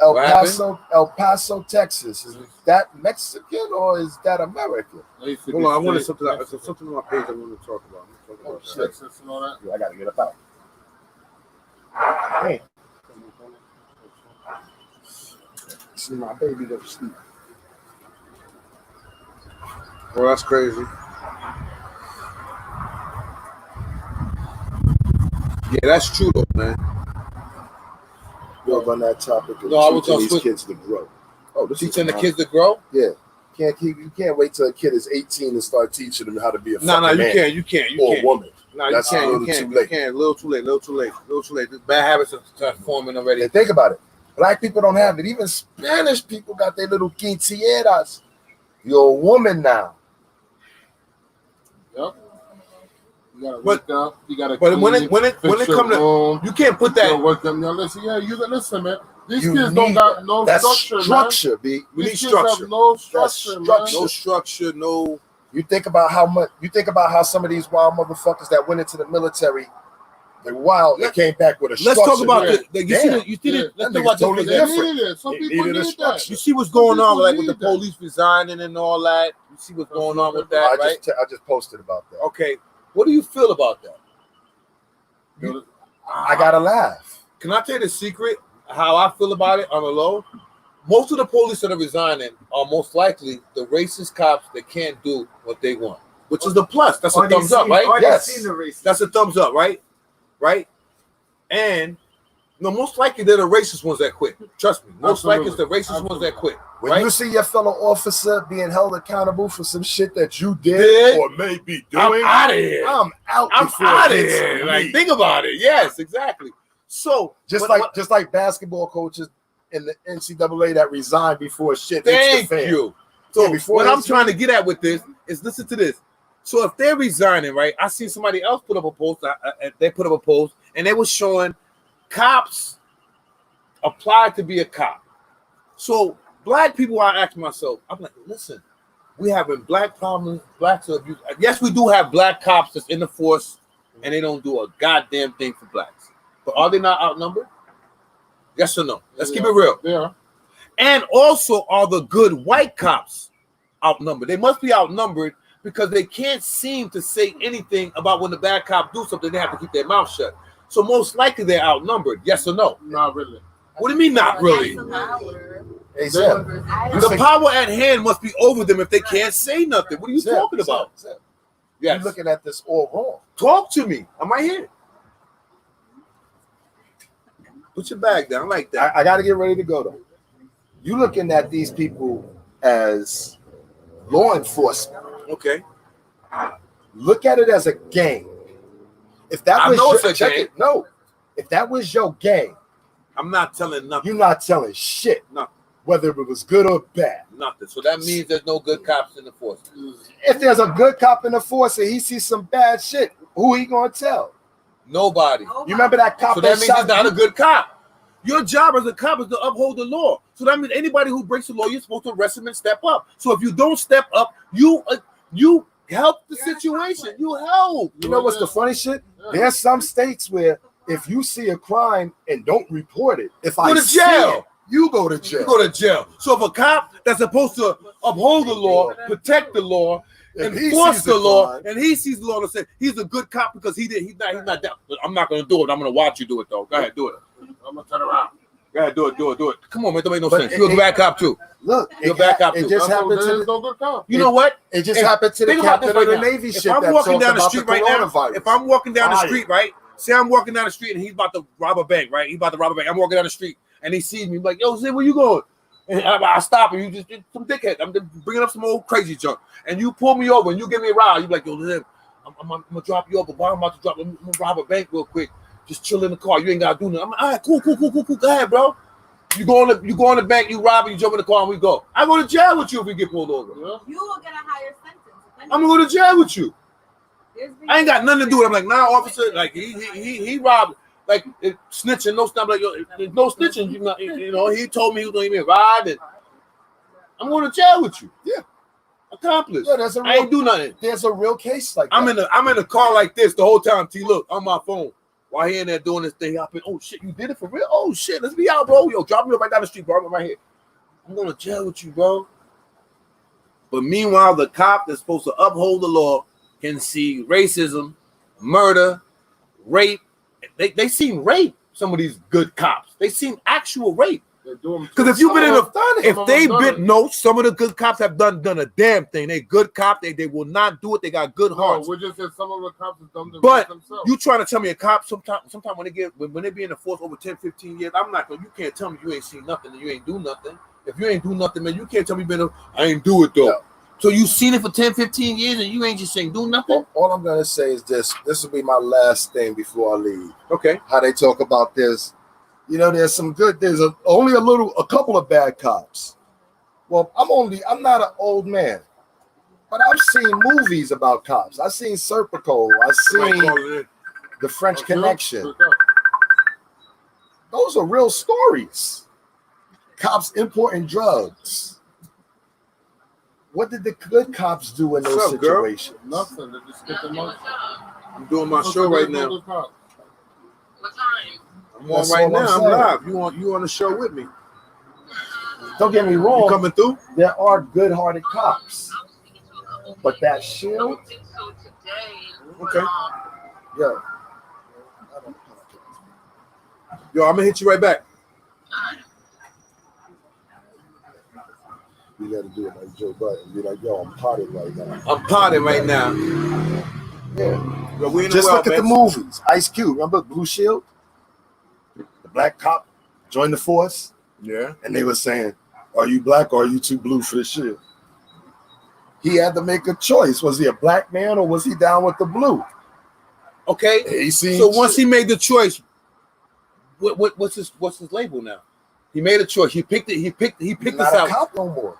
El Paso, Texas. Is that Mexican or is that American? Hold on, I wanted something on my page I want to talk about. Oh, Texas and all that. Yeah, I gotta get up out. Hey. See my baby go to sleep. Well, that's crazy. Yeah, that's true though, man. Yo, on that topic of No, I was teaching just these kids to grow. Oh, this teaching is the kids to grow? Yeah. You can't wait till a kid is 18 to start teaching them how to be a No, fucking man. you can't. Or a woman. No, That's you a little can't. too late. A little too late. The bad habits are forming already. And think about it. Black people don't have it. Even Spanish people got their little quinceañeras. You're a woman now. Yep. You gotta wake up. You gotta. But clean, when it come to, room, you can't put that. work them. Now listen, listen, man. These You kids don't need got no That's structure, man. B. We need These kids structure. have no That's structure, man. structure. No structure. No. You think about how some of these wild motherfuckers that went into the military, they wild, they came back with a structure. Let's talk about Yeah. the. You see Yeah. let's That talk about nigga's totally this. They different. needed it. Some They people needed a need that. structure. You see what's going on, like with the People need police resigning and all that. You see what's going on with that, right? I just posted about that. Okay. What do you feel about that? I gotta laugh. Can I tell you the secret? How I feel about it on the low? Most of the police that are resigning are most likely the racist cops that can't do what they want, which is a plus. That's a thumbs up, right? Yes. That's a thumbs up, right? Right? And no, most likely they're the racist ones that quit. Trust me. Most likely it's the racist ones that quit. When Right? you see your fellow officer being held accountable for some shit that you did or may be I'm doing, out of here. I'm out. I'm before out of it hits here. me. Like, think about it. Yes, exactly. So just like basketball coaches in the NCAA that resigned before shit hits thank the fan. you. So Yeah, before what I'm it's- trying to get at with this is listen to this. So if they're resigning, right? I seen somebody else put up a post. They put up a post and they was showing cops applied to be a cop. So black people, I ask myself, I'm like, listen, we having black problems, blacks are abused. Yes, we do have black cops that's in the force and they don't do a goddamn thing for blacks. But are they not outnumbered? Yes or no? Let's keep it real. Yeah. And also, are the good white cops outnumbered? They must be outnumbered because they can't seem to say anything about when the bad cop do something. They have to keep their mouth shut. So most likely they're outnumbered. Yes or no? Not really. What do you mean not really? Hey, Zeb, The power at hand must be over them if they can't say nothing. What are you talking about? Zeb, Yes. you're looking at this all wrong. Talk to me. I'm right here. Put your bag down. I like that. I got to get ready to go though. You looking at these people as law enforcement. Okay. Look at it as a game. If that I was know your, it's a check game. it, no. If that was your game, I'm not telling nothing. you're not telling shit. No. Whether it was good or bad. Nothing. So that means there's no good cops in the force. If there's a good cop in the force and he sees some bad shit, who he gonna tell? Nobody. You remember that cop So that means shot he's not a good cop. Your job as a cop is to uphold the law. So that means anybody who breaks the law, you're supposed to arrest him and step up. So if you don't step up, you help the situation. You help. You know what's the funny shit? There's some states where if you see a crime and don't report it, if I Go to see jail. it, you go to jail. You go to jail. So if a cop that's supposed to uphold the law, protect the law, If he enforce sees the a law, crime- and he sees the law and say he's a good cop because he's not down. I'm not gonna do it. I'm gonna watch you do it though. Go ahead, do it. I'm gonna turn around. Go ahead, do it. Come on, man. Don't make no But sense. You're a bad cop too. Look, You're a bad cop it too. just happened to There's the, no good cop. You know what? it just If- happened to the think about this captain of the right now. Navy If ship I'm that walking talked down the about street the right now, coronavirus. if I'm walking down the Fire. street, right? Say I'm walking down the street and he's about to rob a bank, right? He's about to rob a bank. I'm walking down the street and he sees me like, yo, Zim, where you going? And I stop and you just some dickhead. I'm just bringing up some old crazy junk. And you pull me over and you give me a ride. You be like, yo, Zim, I'm gonna drop you over. Why I'm about to drop? I'm gonna rob a bank real quick. Just chill in the car. You ain't gotta do nothing. I'm like, all right, cool. Go ahead, bro. You go on the bank, you rob, and you jump in the car, and we go. I go to jail with you if we get pulled over. Yeah. You will get a higher sentence. I'm gonna go to jail with you. I ain't got nothing to do with it. I'm like, nah, officer, like he robbed, like snitching, no stuff. Like, yo, there's no snitching. You know, he told me he was gonna give me a ride, and I'm going to jail with you. Yeah. Accomplished. Yeah, that's a I ain't real, do nothing. there's a real case like that. I'm in a car like this the whole time. T, look, on my phone, while he in there doing this thing, up and oh shit, you did it for real? Oh shit, let's be out, bro. Yo, drop me up right down the street, bro. I'm right here. I'm going to jail with you, bro. But meanwhile, the cop that's supposed to uphold the law can see racism, murder, rape. They seen rape. Some of these good cops, they seen actual rape. Because if you've been in some of the good cops have done a damn thing. They good cop. They will not do it. They got good hearts. We just said some of the cops have done but themselves. You trying to tell me a cop sometime when they be in the force over 10, 15 years, I'm not gonna. You can't tell me you ain't seen nothing and you ain't do nothing. If you ain't do nothing, man, you can't tell me I ain't do it though. Yeah. So you seen it for 10, 15 years and you ain't just saying do nothing? All I'm gonna say is this will be my last thing before I leave. Okay. How they talk about this. You know, there's only a couple of bad cops. Well, I'm not an old man, but I've seen movies about cops. I've seen Serpico. I've seen The French Connection. Those are real stories. Cops importing drugs. What did the good cops do in those situations? Nothing. They just get them out. I'm doing my show right now. What time? I'm on right now. I'm live. You on the show with me? Don't get me wrong. You coming through? There are good-hearted cops, but that shield. Okay. Yeah. Yo, I'm gonna hit you right back. You got to do it like Joe Biden. Be like, yo, I'm potted right now. I'm potted right now. Yeah. Yo, we in Just the look at the movies. Ice Cube. Remember Blue Shield? The black cop joined the force. Yeah. And they were saying, are you black or are you too blue for the shield? He had to make a choice. Was he a black man or was he down with the blue? Okay. So once he made the choice, what's his label now? He made a choice. He picked it. He picked this out. Not a cop no more.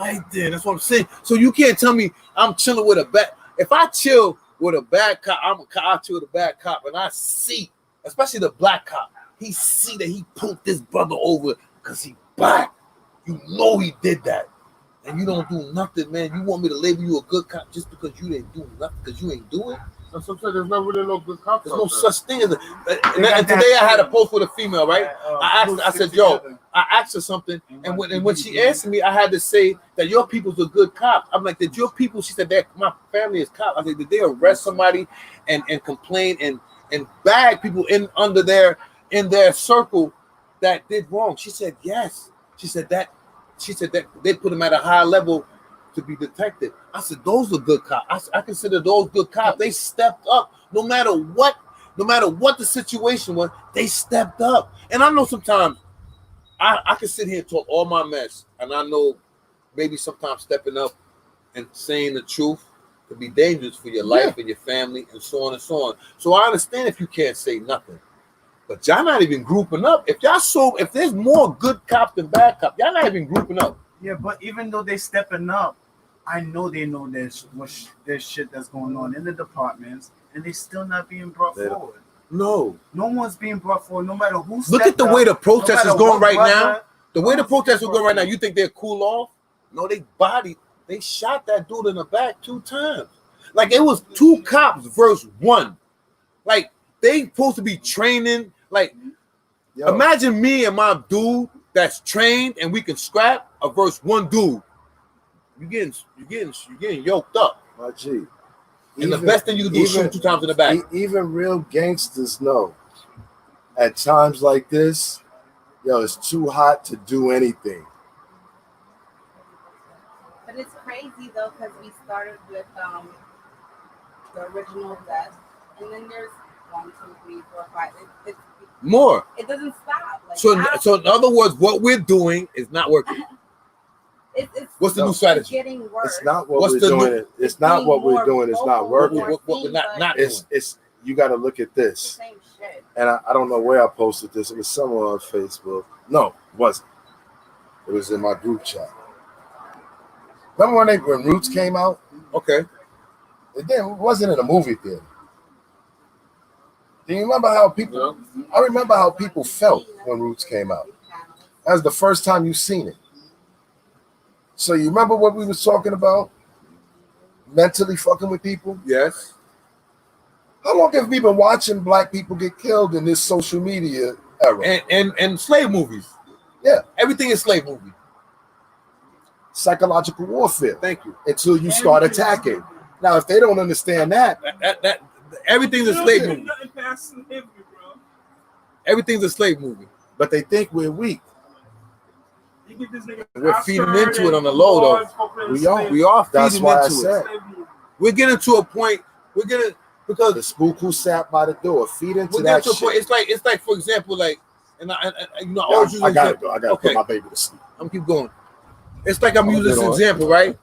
I did. That's what I'm saying. So you can't tell me I'm chilling with a bad. If I chill with a bad cop, I chill with a bad cop, and I see, especially the black cop, he see that he pulled this brother over because he black. You know he did that, and you don't do nothing, man. You want me to label you a good cop just because you didn't do nothing because you ain't do it? That's what I'm saying. There's not really no good cops. There's no such thing as and today I had a post with a female, right? I said, I asked her something, and when she answered me, I had to say that your people's a good cop. I'm like, did your people? She said that my family is cop. I said, did they arrest somebody and complain and bag people in their circle that did wrong? She said yes. She said that they put them at a high level to be detected. I said, those are good cops. I consider those good cops. They stepped up no matter what the situation was, they stepped up. And I know sometimes I can sit here and talk all my mess, and I know maybe sometimes stepping up and saying the truth could be dangerous for your life and your family and so on and so on. So I understand if you can't say nothing. But y'all not even grouping up. If there's more good cops than bad cops, y'all not even grouping up. Yeah, but even though they stepping up, I know they know there's shit that's going on in the departments, and they still not being brought forward. No one's being brought forward, no matter who. Look at the way the protest is going right now. The way the protest is going right now, you think they're cool off? No, they shot that dude in the back 2 times. Like it was 2 cops versus 1. Like they supposed to be training. Like imagine me and my dude that's trained and we can scrap versus 1 dude. You're getting yoked up. My G. And the best thing you can do is shoot 2 times in the back. Even real gangsters know at times like this, it's too hot to do anything. But it's crazy though, because we started with the original death, and then there's 1, 2, 3, 4, 5. It's more. It doesn't stop. Like, so in other words, what we're doing is not working. What's the new strategy? It's getting worse. It's not what we're doing. It's not what we're doing. It's not working. What we're not doing. It's you got to look at this. Same shit. And I don't know where I posted this. It was somewhere on Facebook. No, it wasn't. It was in my group chat. Remember when Roots came out? Okay. It wasn't in a movie theater. Do you remember how people? I remember how people felt when Roots came out. That was the first time you seen it. So you remember what we was talking about? Mentally fucking with people? Yes. How long have we been watching black people get killed in this social media era? And slave movies. Yeah. Everything is slave movie. Psychological warfare. Thank you. Until you start attacking. Now, if they don't understand that everything's a slave movie. Nothing past slavery, bro. Everything's a slave movie. But they think we're weak. You get this nigga We're feeding into it on the low, though. We are That's feeding why I into said it. We're getting to a point. We're getting because the spook who sat by the door. Feed into we're that getting to a shit. point. It's like for example, like, and I I gotta go. I gotta put my baby to sleep. I'm keep going. It's like I'm using this get on. example, right?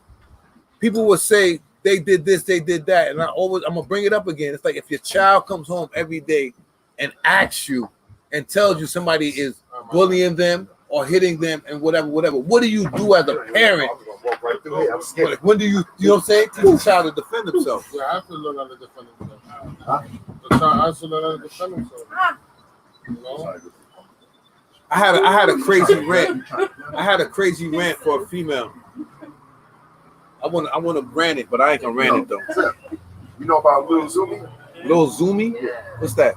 People will say they did this, they did that, and I'm gonna bring it up again. It's like if your child comes home every day and asks you and tells you somebody is bullying them or hitting them and whatever. What do you do as a parent? Right through here. I'm scared. When do you know what I'm saying? Teach the child to defend himself. Yeah, I have to learn how to defend himself. The child has to learn how to defend himself. You know? I had a crazy rant. I had a crazy rant for a female. I want to brand it, but I ain't gonna rant it though. You know about Lil Zumi? Lil Zumi? What's that?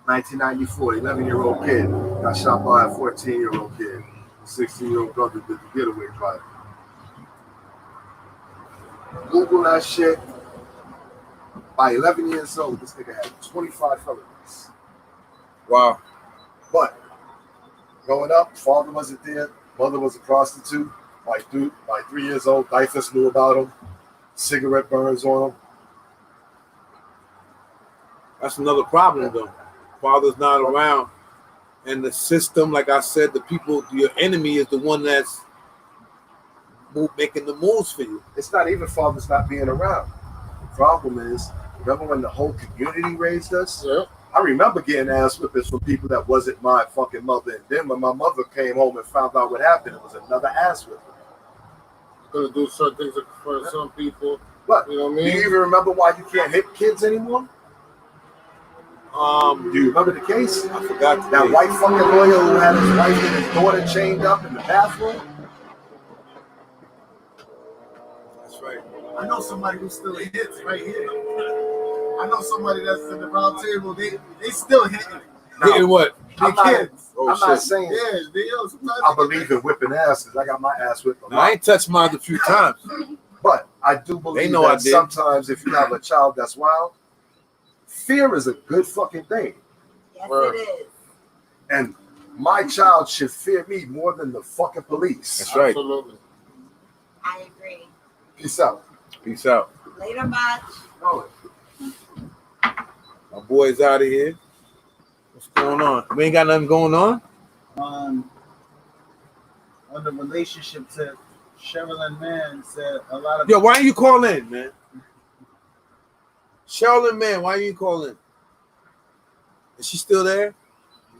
1994, 11-year-old kid got shot by a 14-year-old kid. A 16-year-old brother did the getaway driver. Google that shit. By 11 years old, this nigga had 25 felonies. Wow. But growing up, father wasn't there, mother was a prostitute. By 3 years old, Dyfus knew about him. Cigarette burns on him. That's another problem though. Father's not around. And the system, like I said, the people, your enemy is the one that's making the moves for you. It's not even fathers not being around. The problem is, remember when the whole community raised us? Yeah. I remember getting ass whippings from people that wasn't my fucking mother. And then when my mother came home and found out what happened, it was another ass whipping. Gonna do certain things for some people. But You know what I do mean? you even remember why you can't hit kids anymore? Do you remember the case? I forgot That white fucking lawyer who had his wife and his daughter chained up in the bathroom? That's right. I know somebody who still hits right here. I know somebody that's in the round table. They still hitting. Hitting what? I'm The not, kids. Oh, I'm not shit. saying Yeah, sometimes I believe in whipping asses. I got my ass whipped a Now, I lot. ain't touched mine a few times. But I do believe know I that did. sometimes if you have a child that's wild, fear is a good fucking thing. Yes, Word. it is. And my child should fear me more than the fucking police. That's right. Absolutely. I agree. Peace out. Peace out. Later, Bach. Oh, My boy's out of here. What's going on? We ain't got nothing going on? on the relationship tip, Sherilyn Mann said a lot of Yo, why you call in, man? Sherilyn Mann, why you call in? Is she still there?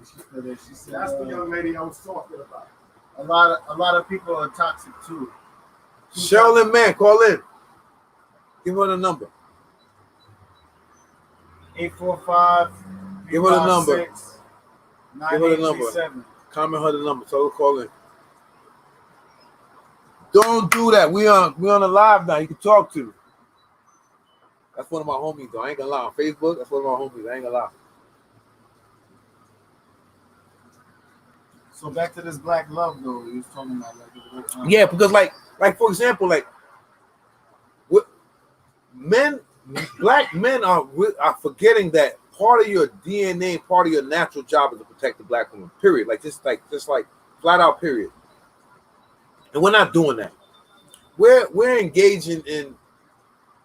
she said that's the young lady I was talking about. a lot of people are toxic too. Sherilyn Mann, call in. Give her the number. 845. Give her the number. 9837. Give her the number. Comment her the number. Tell her to call in. Don't do that. We on the live now. You can talk to. That's one of my homies though. I ain't gonna lie. On Facebook, that's one of my homies. I ain't gonna lie. So back to this black love though. You was talking about Yeah, because like for example, like what black men are forgetting that part of your DNA, part of your natural job is to protect the black woman. Period. Just like flat out. Period. And we're not doing that. We're engaging in,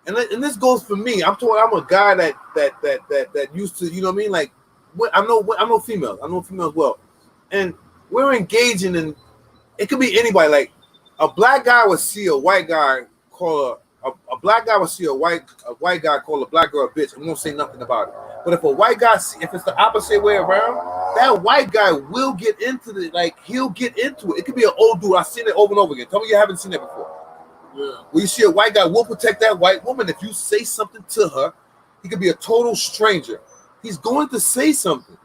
and this goes for me. I'm a guy that used to, you know what I mean? Like, I know females. I know females well, and we're engaging in. It could be anybody. Like a black guy would see a white guy call a black guy would see a white guy call a black girl a bitch and won't say nothing about it. But if a white guy, if it's the opposite way around, that white guy will get into it. Like he'll get into it. It could be an old dude. I've seen it over and over again. Tell me you haven't seen it before. Yeah. When you see a white guy will protect that white woman. If you say something to her, he could be a total stranger. He's going to say something.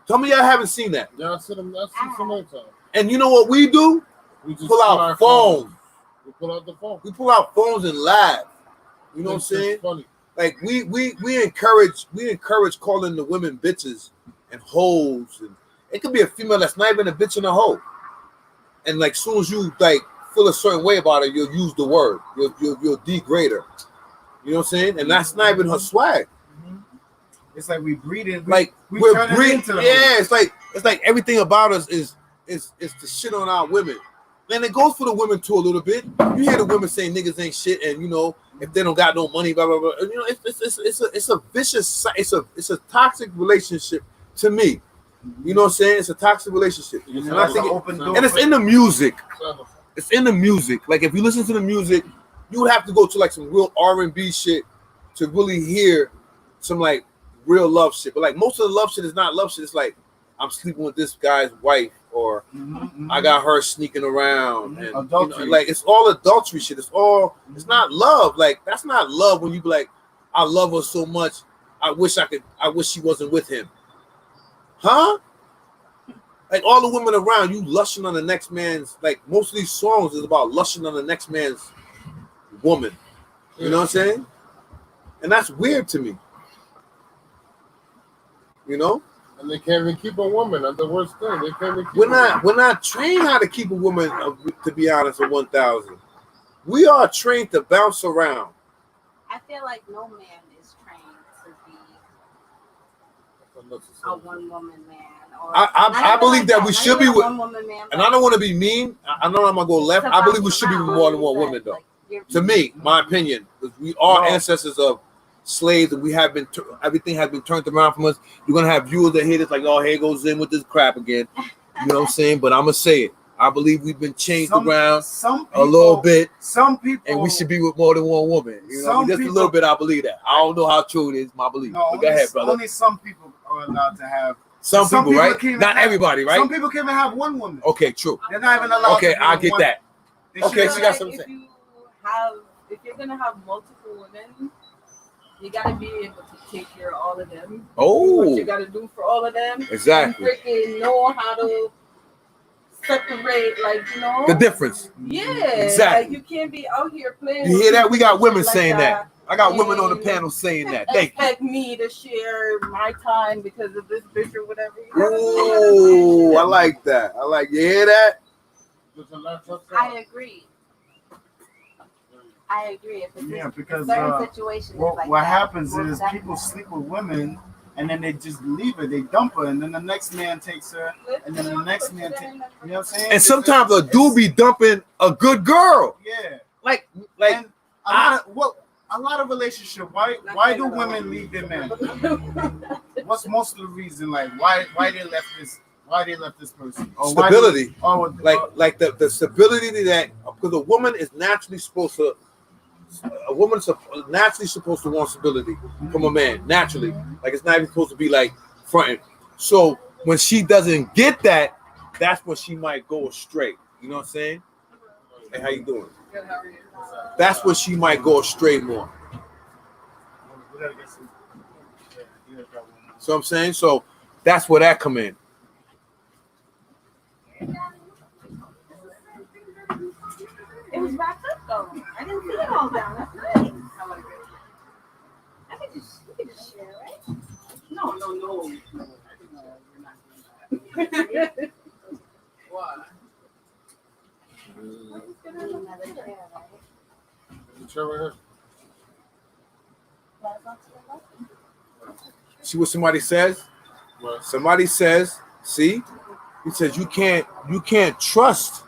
Tell me I haven't seen that. Yeah, I've seen so many times. And you know what we do? We just Pull out our phones. We pull out the phone. We pull out phones and laugh. You know what I'm It's just saying? funny. Like we encourage calling the women bitches and hoes, and it could be a female that's not even a bitch and a hoe. And like soon as you like feel a certain way about her, you'll use the word. You'll degrade her. You know what I'm saying? And that's not even her swag. It's like we breeding. Like we're breeding. Yeah, it's like everything about us is to shit on our women. And it goes for the women too a little bit. You hear the women saying niggas ain't shit, and you know if they don't got no money, blah blah blah. You know it's a vicious, it's a toxic relationship to me. You know what I'm saying? It's a toxic relationship, and I think and it's in the music. It's in the music. Like if you listen to the music, you would have to go to like some real R&B shit to really hear some like real love shit. But like most of the love shit is not love shit. It's like I'm sleeping with this guy's wife, or I got her sneaking around, and you know, like it's all adultery shit. It's not love. Like that's not love when you be like, I love her so much, I wish she wasn't with him. Huh? Like all the women around you lusting on the next man's, like most of these songs is about lusting on the next man's woman. You know what I'm saying? And that's weird to me. You know? And they can't even keep a woman. That's the worst thing. They can't even keep We're not trained how to keep a woman, to be honest, at 1,000. We are trained to bounce around. I feel like no man is trained to be a one-woman man. I believe that we should be with, one-woman man, and I don't want to be mean. I know I'm gonna go left. I believe we should be with more than one woman, though. To me, my opinion, because we are ancestors of slaves, and we have been everything has been turned around from us. You're gonna have viewers that hear this like, oh, here goes in with this crap again. You know what I'm saying? But I'm gonna say it. I believe we've been changed around a little bit. Some people, and we should be with more than one woman. You know, just a little bit. I believe that. I don't know how true it is. My belief. No, but go ahead, brother. Only some people are allowed to have. Some people, right? Not everybody, right? Some people can even have one woman. Okay, true. They're not even allowed. Okay, I get that. Okay, she got something to say. If you're gonna have multiple women, you gotta be able to take care of all of them. Oh, what you gotta do for all of them. Exactly. You freaking know how to separate, like, you know, the difference. Yeah, exactly. Like you can't be out here playing. You hear that? We got women saying that. I got women on the panel saying that. Thank you. Expect me to share my time because of this bitch or whatever. Oh, I like that. I like. You hear that? I agree. I agree. If it's because certain situations, like what that, happens is people sleep with women and then they just leave her, they dump her, and then the next man takes her, and then the next man takes. You know what I'm saying? And sometimes a dude be dumping a good girl. Yeah, like and a lot of relationship. Why do women leave their men? What's most of the reason? Like why they left this? Why they left this person? Or stability. Like the stability that, because a woman is naturally supposed to. A woman's naturally supposed to want stability from a man, naturally. Like it's not even supposed to be like fronting. So when she doesn't get that, that's when she might go astray. You know what I'm saying? Hey, how you doing? Good, how are you? That's when she might go astray more. So I'm saying, so that's where that come in. It was wrapped up though. I didn't see it all down. That's nice. You could just share, right? No. Why? See what somebody says? What? Somebody says, see? He says you can't trust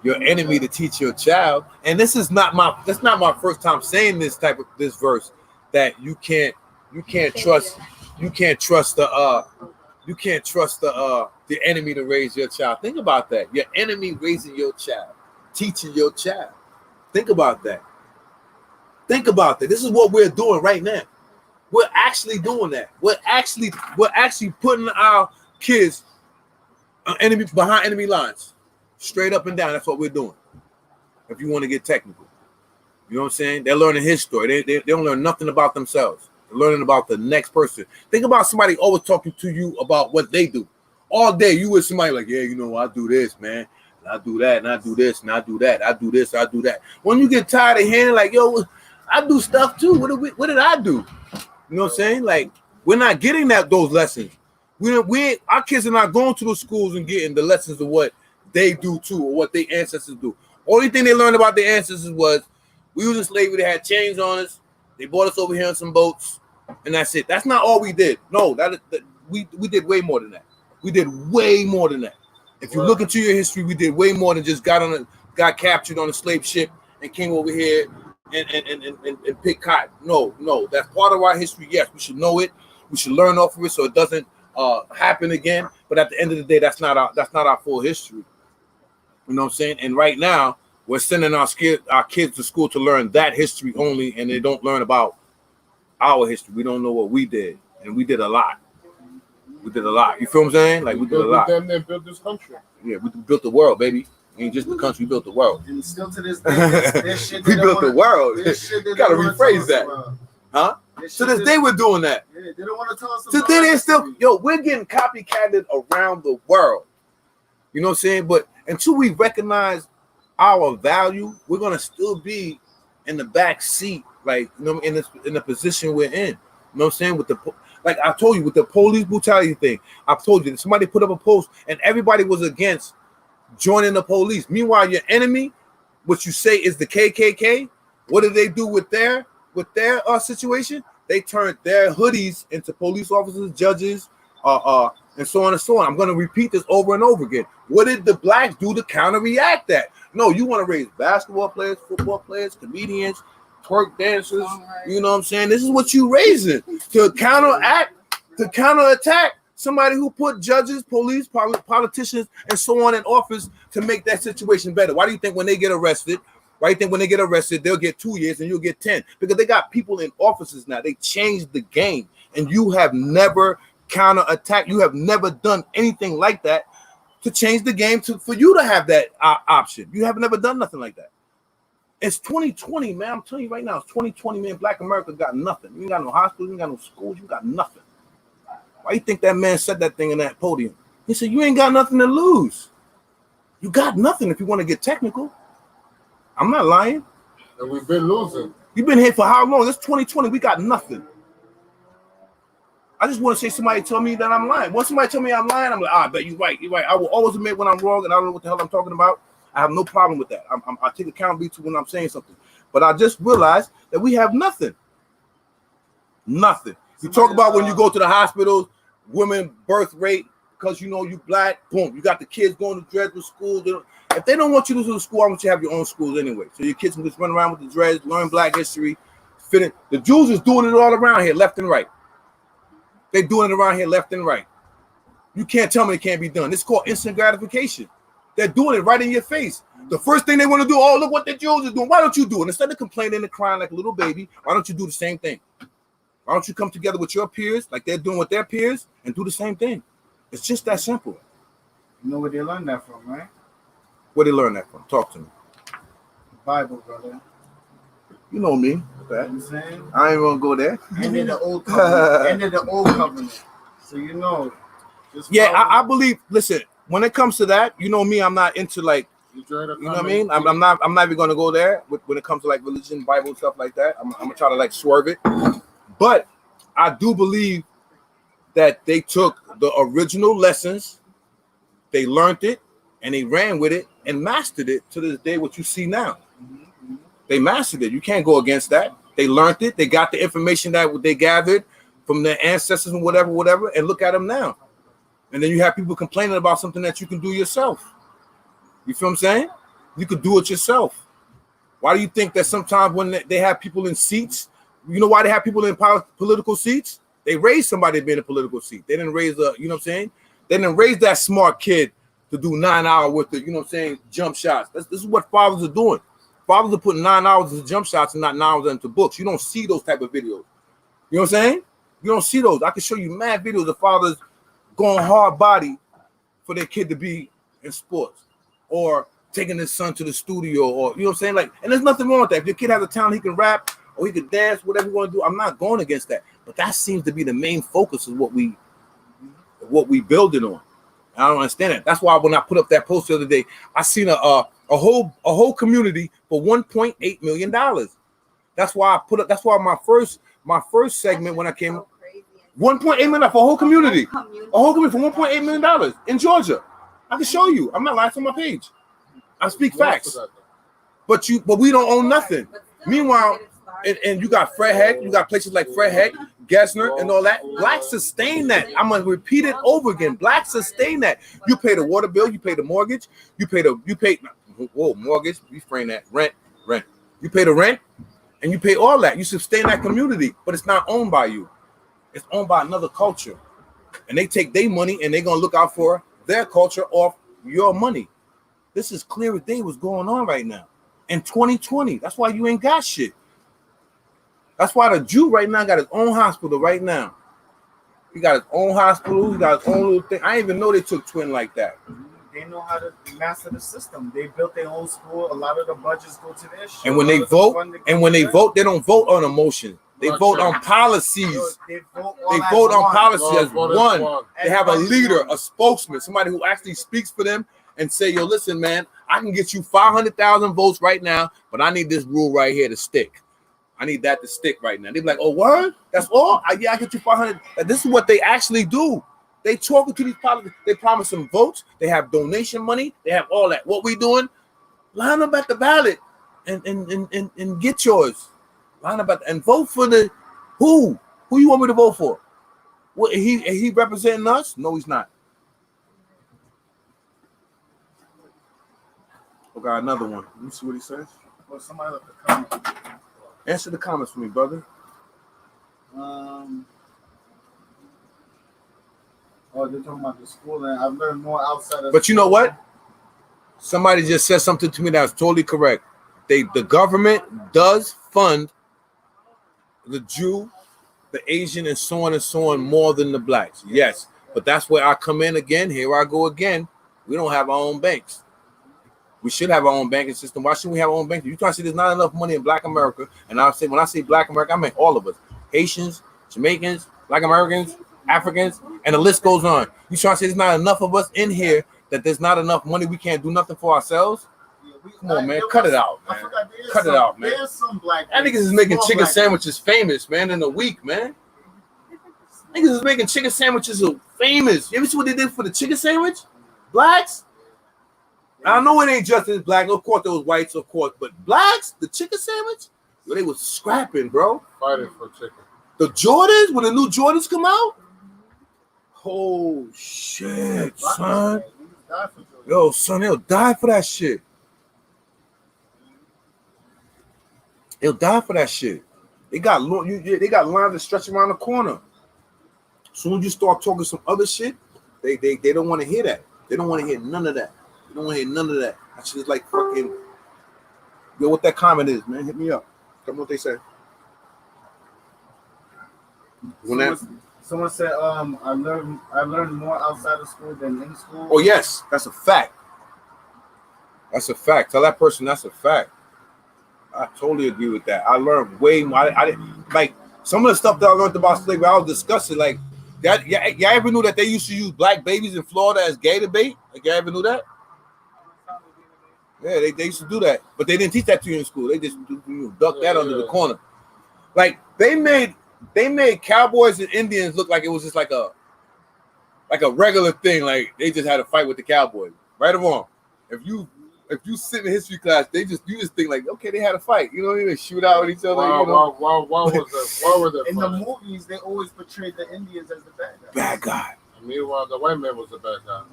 your enemy to teach your child. And that's not my first time saying this verse, that you can't trust the enemy to raise your child. Think about that. Your enemy raising your child, teaching your child. Think about that. Think about that. This is what we're doing right now. We're actually doing that. We're actually putting our kids behind enemy lines. Straight up and down, that's what we're doing. If you want to get technical, you know what I'm saying? They're learning his story. They don't learn nothing about themselves. They're learning about the next person. Think about somebody always talking to you about what they do. All day, you with somebody like, yeah, you know, I do this, man. And I do that, and I do this, and I do that. I do this, I do that. When you get tired of hearing like, yo, I do stuff too. What did I do? You know what I'm saying? Like, we're not getting those lessons. Our kids are not going to those schools and getting the lessons of what they do too, or what their ancestors do. Only thing they learned about their ancestors was we was in slavery. They had chains on us. They brought us over here on some boats, and that's it. That's not all we did. No, we did way more than that. We did way more than that. If you look into your history, we did way more than just got captured on a slave ship and came over here and pick cotton. No, that's part of our history. Yes, we should know it. We should learn off of it so it doesn't happen again. But at the end of the day, that's not our full history. You know what I'm saying? And right now, we're sending our kids to school to learn that history only, and they don't learn about our history. We don't know what we did, and we did a lot. We did a lot. You feel what I'm saying? Like, we did a lot. We damn near built this country. Yeah, we built the world, baby. Ain't just the country, we built the world. And still to this day, this shit we built the world. You gotta rephrase that. Huh? To this day, we're doing that. Yeah, they don't want to tell us. Today, they're still, we're getting copycatted around the world. You know what I'm saying? But until we recognize our value, we're gonna still be in the back seat, like, you know, in the position we're in. You know what I'm saying? Like I told you, with the police brutality thing, I've told you that somebody put up a post and everybody was against joining the police. Meanwhile, your enemy, what you say is the KKK, what did they do with their situation? They turned their hoodies into police officers, judges, and so on and so on. I'm going to repeat this over and over again. What did the blacks do to counteract that? No, you want to raise basketball players, football players, comedians, twerk dancers. You know what I'm saying? This is what you raising to counterattack somebody who put judges, police, politicians, and so on in office to make that situation better. Why do you think when they get arrested, they'll get 2 years and you'll get 10? Because they got people in offices now. They changed the game, and you have never counterattacked. You have never done anything like that to change the game for you to have that option. You have never done nothing like that. It's 2020, man. I'm telling you right now, it's 2020, man. Black America got nothing. You ain't got no hospitals, you ain't got no schools, you got nothing. Why you think that man said that thing in that podium? He said, you ain't got nothing to lose. You got nothing if you want to get technical. I'm not lying. And we've been losing. You've been here for how long? It's 2020. We got nothing. I just want to say somebody tell me that I'm lying. Once somebody tell me I'm lying, I'm like, I bet you're right. You're right. I will always admit when I'm wrong and I don't know what the hell I'm talking about. I have no problem with that. I take accountability when I'm saying something. But I just realized that we have nothing. Nothing. You talk about when you go to the hospitals, women birth rate, because you know you black, boom, you got the kids going to dreadful schools. If they don't want you to go to school, I want you to have your own schools anyway. So your kids can just run around with the dreads, learn black history, fit in. The Jews is doing it all around here, left and right. They're doing it around here, left and right. You can't tell me it can't be done. It's called instant gratification. They're doing it right in your face. The first thing they want to do, oh, look what the Jews are doing. Why don't you do it? Instead of complaining and crying like a little baby, why don't you do the same thing? Why don't you come together with your peers, like they're doing with their peers, and do the same thing? It's just that simple. You know where they learned that from, right? Where they learn that from? Talk to me. The Bible, brother. You know me. You know what I'm saying? I ain't gonna go there. And then the old covenant. And then the old covenant. So you know. Yeah, I believe. Listen, when it comes to that, you know me. I'm not into like. You know what I mean? I'm not even gonna go there when it comes to like religion, Bible, stuff like that. I'm gonna try to like swerve it. But I do believe that they took the original lessons, they learned it, and they ran with it and mastered it to this day. What you see now, they mastered it. You can't go against that. They learned it. They got the information that they gathered from their ancestors and whatever, and look at them now. And then you have people complaining about something that you can do yourself. You feel what I'm saying? You could do it yourself. Why do you think that sometimes when they have people in seats, you know why they have people in political seats? They raised somebody to be in a political seat. They didn't raise you know what I'm saying? They didn't raise that smart kid to do 9 hours worth of, you know what I'm saying, jump shots. This is what fathers are doing. Fathers are putting 9 hours into jump shots and not 9 hours into books. You don't see those type of videos. You know what I'm saying? You don't see those. I can show you mad videos of fathers going hard body for their kid to be in sports or taking his son to the studio, or you know what I'm saying? Like, and there's nothing wrong with that. If your kid has a talent, he can rap or he can dance, whatever you want to do. I'm not going against that. But that seems to be the main focus of what we building on. I don't understand it. That's why when I put up that post the other day, I seen a whole community for $1.8 million. That's why I put up. That's why my first segment when I came, $1.8 million for a whole community, for $1.8 million in Georgia. I can show you. I'm not lying on my page. I speak facts. But we don't own nothing. Meanwhile, and you got Fred Heck, you got places like Fred Heck, Gessner, and all that. Blacks sustain that. I'm gonna repeat it over again. Blacks sustain that. You pay the water bill, you pay the mortgage, you pay mortgage. You frame that rent. You pay the rent, and you pay all that. You sustain that community, but it's not owned by you. It's owned by another culture, and they take their money and they're gonna look out for their culture off your money. This is clear as day what's going on right now in 2020. That's why you ain't got shit. That's why the Jew right now got his own hospital right now. He got his own hospital. He got his own little thing. I didn't even know they took twin like that. They know how to master the system. They built their own school. A lot of the budgets go to their shit. And when they vote, they don't vote on emotion. They vote on policies. They vote on policy as one. They have a leader, a spokesman, somebody who actually speaks for them and say, yo, listen, man, I can get you 500,000 votes right now, but I need this rule right here to stick. I need that to stick right now. They be like, oh, word? That's all? I get you 500. This is what they actually do. They talking to these politicians. They promise them votes. They have donation money. They have all that. What we doing? Line up at the ballot and get yours. Line up and vote for the who? Who you want me to vote for? What he representing us? No, he's not. We got another one. Let me see what he says. Well, somebody left a comment. Answer the comments for me, brother. Oh, they're talking about the school, and I've learned more outside of. But you know what? Somebody just said something to me that was totally correct. The government does fund the Jew, the Asian, and so on more than the blacks. Yes, but that's where I come in again. Here I go again. We don't have our own banks. We should have our own banking system. Why shouldn't we have our own banking? You trying to say there's not enough money in Black America? And when I say Black America, I mean all of us: Haitians, Jamaicans, Black Americans, Africans, and the list goes on. You trying to say there's not enough of us in here that there's not enough money? We can't do nothing for ourselves. Come on, man, cut it out, man. Cut it out, man. There's some black. That niggas is making chicken sandwiches famous, man, in a week, man. Niggas is making chicken sandwiches famous. You ever see what they did for the chicken sandwich? Blacks. I know it ain't just as black. Of course, there was whites, of course, but blacks, the chicken sandwich, they was scrapping, bro. Fighting for chicken. The Jordans, when the new Jordans come out, oh shit, son. Yo, son, they'll die for that shit. They'll die for that shit. They got lines that stretch around the corner. Soon as you start talking some other shit, they don't want to hear that. They don't want to hear none of that. They don't want to hear none of that. That shit is like fucking. Yo, what that comment is, man? Hit me up. Tell me what they say. Someone said, I learned more outside of school than in school. Oh yes, that's a fact. That's a fact. Tell that person that's a fact. I totally agree with that. I learned way more. I didn't like some of the stuff that I learned about slavery. I was discussing like that. Y'all ever knew that they used to use black babies in Florida as gator bait? Like y'all ever knew that? Yeah, they used to do that, but they didn't teach that to you in school. They just duck that under the corner. Like they made cowboys and Indians look like it was just like a regular thing. Like they just had a fight with the cowboys, right or wrong. If you sit in history class, you just think like, okay, they had a fight. You know what I mean? They shoot out at each other. Why were they? In the movies, they always portrayed the Indians as the bad guy. Bad guy. Meanwhile, the white man was the bad guy.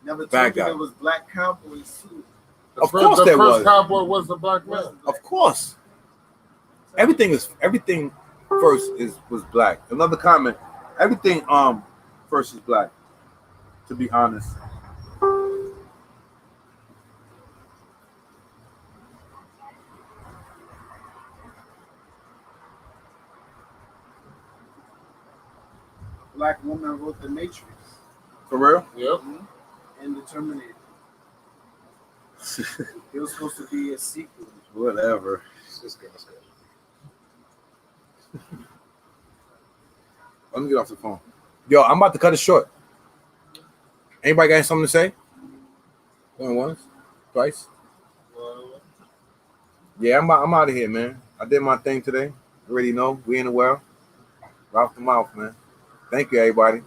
Never told you there was black cowboys too. Of course there was. The first cowboy was the black man. Of course. Everything first was black. Another comment. Everything first is black. To be honest. Black woman wrote The Matrix. For real? Yep. And The Terminator. It was supposed to be a sequel. Whatever. Let me get off the phone. Yo, I'm about to cut it short. Anybody got something to say? Going once? Twice? Yeah, I'm out of here, man. I did my thing today. You already know we in the world. Ralph the Mouth, man. Thank you, everybody.